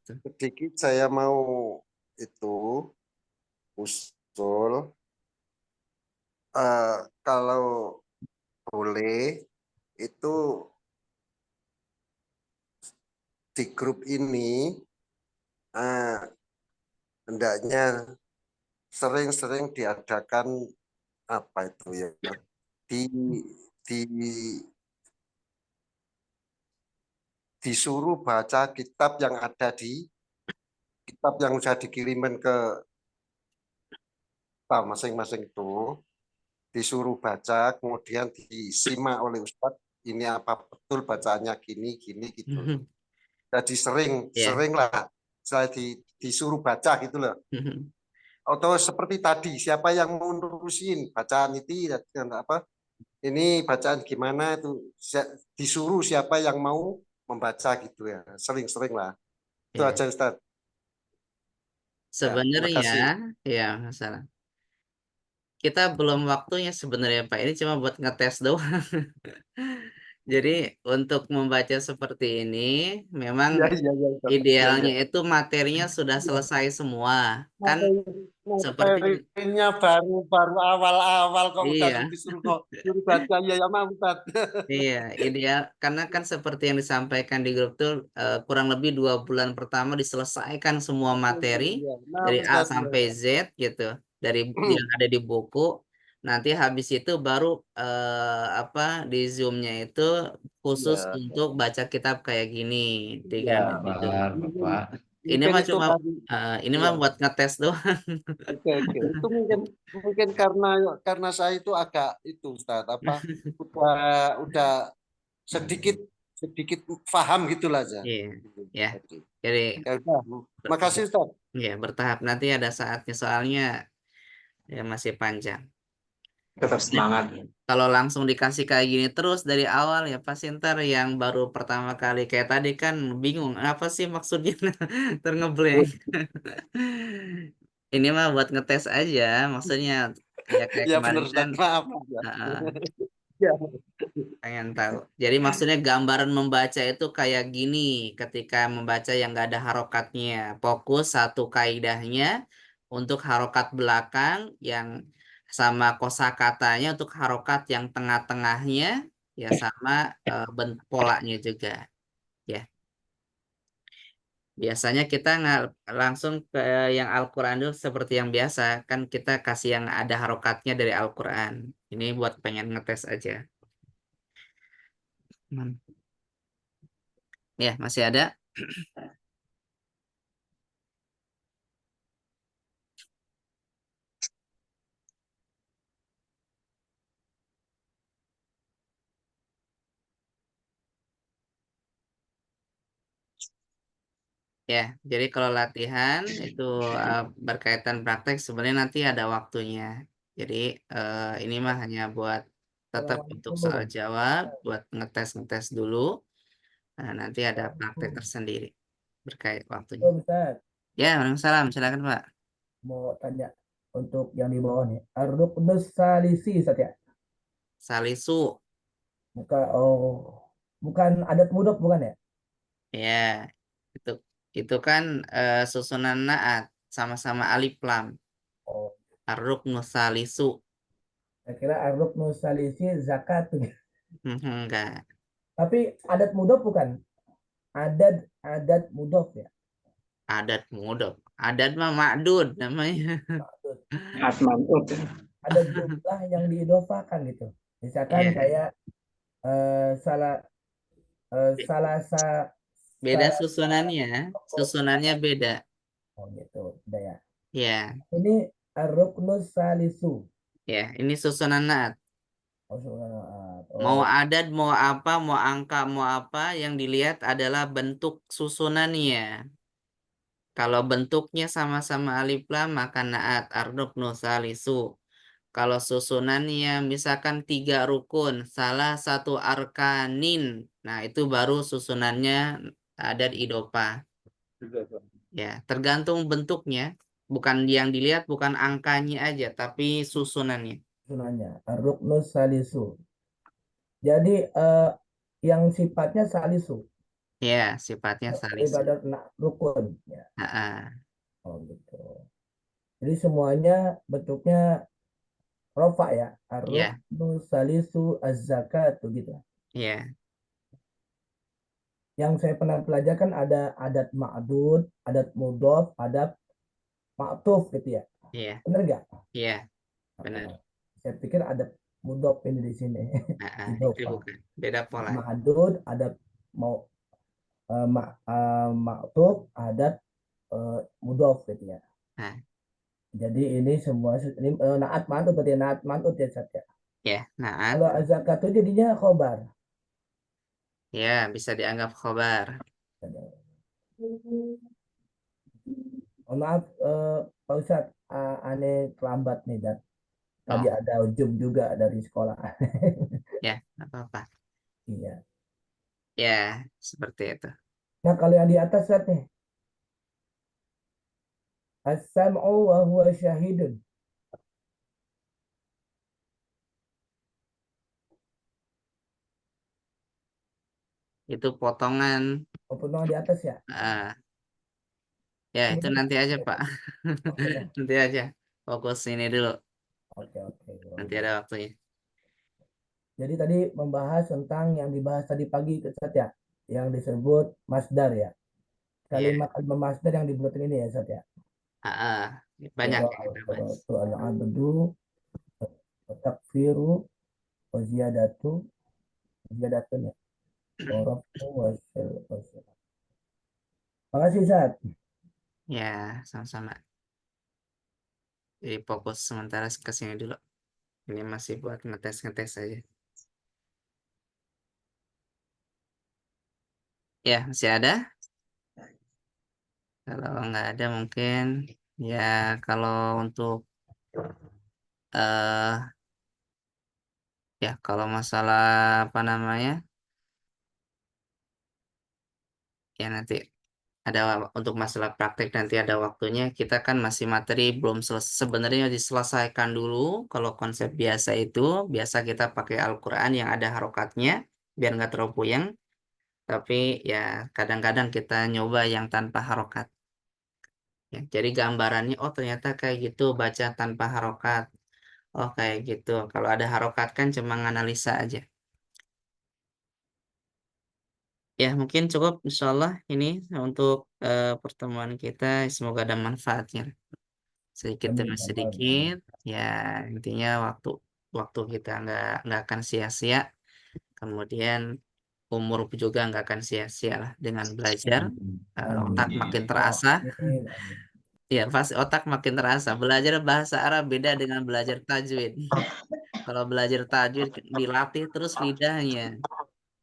Sedikit saya mau itu usul kalau boleh itu di grup ini hendaknya sering-sering diadakan apa itu ya di disuruh baca kitab yang ada di kitab yang sudah dikirimkan ke masing-masing itu, disuruh baca, kemudian disimak oleh Ustadz, ini apa betul bacaannya gini gitu. Jadi seringlah saya disuruh baca gitu loh. Atau seperti tadi, siapa yang mau nerusin bacaan itu dan apa? Ini bacaan gimana itu disuruh siapa yang mau membaca gitu ya. Sering-sering lah. Itu aja Ustadz. Sebenarnya ya masalah. Kita belum waktunya sebenarnya Pak. Ini cuma buat ngetes doang. Jadi untuk membaca seperti ini memang idealnya itu materinya sudah selesai semua. Kan seperti materinya baru awal-awal kok udah iya. disuruh baca ya Mas Ustaz. Iya, ideal karena kan seperti yang disampaikan di grup tuh kurang lebih 2 bulan pertama diselesaikan semua materi dari A sampai Z gitu dari yang ada di buku. Nanti habis itu baru apa di Zoom-nya itu khusus untuk baca kitab kayak gini dengan itu. Bapak. Ini mah cuma ini mah buat ngetes doang. Oke. Itu mungkin karena saya itu agak itu Ustaz apa udah sedikit paham gitulah aja. Iya. Ya. Jadi makasih Ustaz. Ya, bertahap nanti ada saatnya soalnya ya masih panjang. Tetap semangat. Kalau langsung dikasih kayak gini terus dari awal ya pasti ntar yang baru pertama kali kayak tadi kan bingung apa sih maksudnya ngeblank. Ini mah buat ngetes aja maksudnya ya kayak kemarin kan pengen tahu. Jadi maksudnya gambaran membaca itu kayak gini ketika membaca yang nggak ada harokatnya. Fokus satu kaidahnya untuk harokat belakang yang sama kosakatanya untuk harokat yang tengah-tengahnya ya sama polanya juga ya. Biasanya kita nggak langsung ke yang Al-Quran dulu seperti yang biasa kan kita kasih yang ada harokatnya dari Al-Quran. Ini buat pengen ngetes aja. Ya, masih ada. Ya, jadi kalau latihan itu berkaitan praktek sebenarnya nanti ada waktunya. Jadi ini mah hanya buat tetap untuk soal jawab, buat ngetes dulu. Nah, nanti ada praktek tersendiri berkait waktunya. Ya, waalaikumsalam. Silakan Pak. Mau tanya untuk yang di bawah nih. Ar-ruknus salisi saja. Salisu. Bukan adat mudok bukan ya? Ya, itu kan susunan naat sama-sama alif lam. Ar-ruknus salisu. Saya kira ar-ruknus salisi zakat. Enggak. Tapi adat mudok bukan? Adat mudok ya? Adat mudok. Adat mah ma'dud namanya. Ada jumlah yang diidofakan gitu. Misalkan kayak beda susunannya. Susunannya beda. Oh gitu, beda ya. Ya. Ini ar-ruknus salisu. Ya, ini susunan naat. Mau adat, mau apa, mau angka, mau apa, yang dilihat adalah bentuk susunannya. Kalau bentuknya sama-sama alif lam maka naat ar-ruknu salisu. Kalau susunannya misalkan 3 rukun, salah satu arkanin, nah itu baru susunannya adat idopa. Ya, tergantung bentuknya, bukan yang dilihat bukan angkanya aja, tapi susunannya. Susunannya ar-ruknu salisu. Jadi yang sifatnya salisu. Ya, sifatnya salisi. Ibadat rukun ya. Oh gitu. Jadi semuanya bentuknya rofa ya. Ar-ruknu salisu az-zakatu gitu. Iya. Yang saya pernah pelajarkan ada adat ma'dud, adat mudhof, adat ma'tuf gitu ya. Iya. Benar nggak? Iya, benar. Saya pikir adat mudhof ini di sini. Itu bukan. Beda pola. Ma'dud, adat mau ma'tuf, adat mudhof gitu ya. Jadi ini semua ini naat mantut berarti naat mantut ya Sat ya. Ya, naat. Kalau az-zakat itu jadinya khobar. Ya, bisa dianggap khobar. Maaf Pak Ustadz, aneh terlambat nih dan tadi ada ujung juga dari sekolah. Ya, nggak apa-apa. Iya. Ya, seperti itu. Nah kalau yang di atas Ustadz nih, as-sam'u wa huwa syahidun. Itu potongan. Potongan di atas ya? Ya, itu nanti aja Pak. Nanti aja. Fokus ini dulu. Oke. Nanti ada waktunya. Jadi tadi membahas tentang yang dibahas tadi pagi Ustadz ya, yang disebut masdar ya. Kalimat masdar yang dibutuhkan ini ya Ustadz ya. Banyak yang kita bahas. Al-abdu, takfiru, ziyadatu ya. Makasih Ustaz. Ya, sama-sama. Jadi fokus sementara ke sini dulu. Ini masih buat ngetes-ngetes saja. Ya, masih ada? Kalau nggak ada mungkin ya kalau untuk ya kalau masalah apa namanya ya nanti ada untuk masalah praktek nanti ada waktunya. Kita kan masih materi belum selesai, sebenarnya diselesaikan dulu. Kalau konsep biasa itu biasa kita pakai Al-Quran yang ada harokatnya biar nggak terlalu puyeng. Tapi ya kadang-kadang kita nyoba yang tanpa harokat. Ya, jadi gambarannya oh ternyata kayak gitu baca tanpa harokat. Oh kayak gitu. Kalau ada harokat kan cuma nganalisa aja. Ya mungkin cukup insyaallah ini untuk pertemuan kita. Semoga ada manfaatnya. Sedikit demi sedikit. Ya intinya waktu kita nggak akan sia-sia. Kemudian umur juga nggak akan sia-sia lah dengan belajar. Otak makin terasa. Ya, pasti otak makin terasa. Belajar bahasa Arab beda dengan belajar tajwid. Kalau belajar tajwid dilatih terus lidahnya.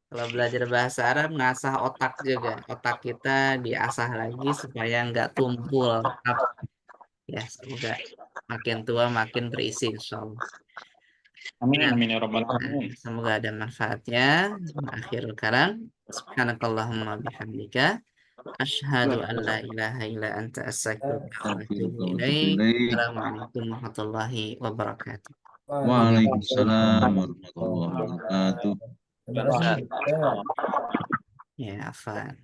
Kalau belajar bahasa Arab ngasah otak juga. Otak kita diasah lagi supaya nggak tumpul. Ya, semoga makin tua makin terisi insyaallah. Amin ya rabbal alamin. Semoga ada manfaatnya. Akhirul kalam. Subhanakallahumma bihamdika. Asyhadu an la ilaha illa anta astaghfiruka wa atubu ilaik. Assalamualaikum warahmatullahi wabarakatuh. Waalaikumsalam warahmatullahi wabarakatuh. Ya, afan.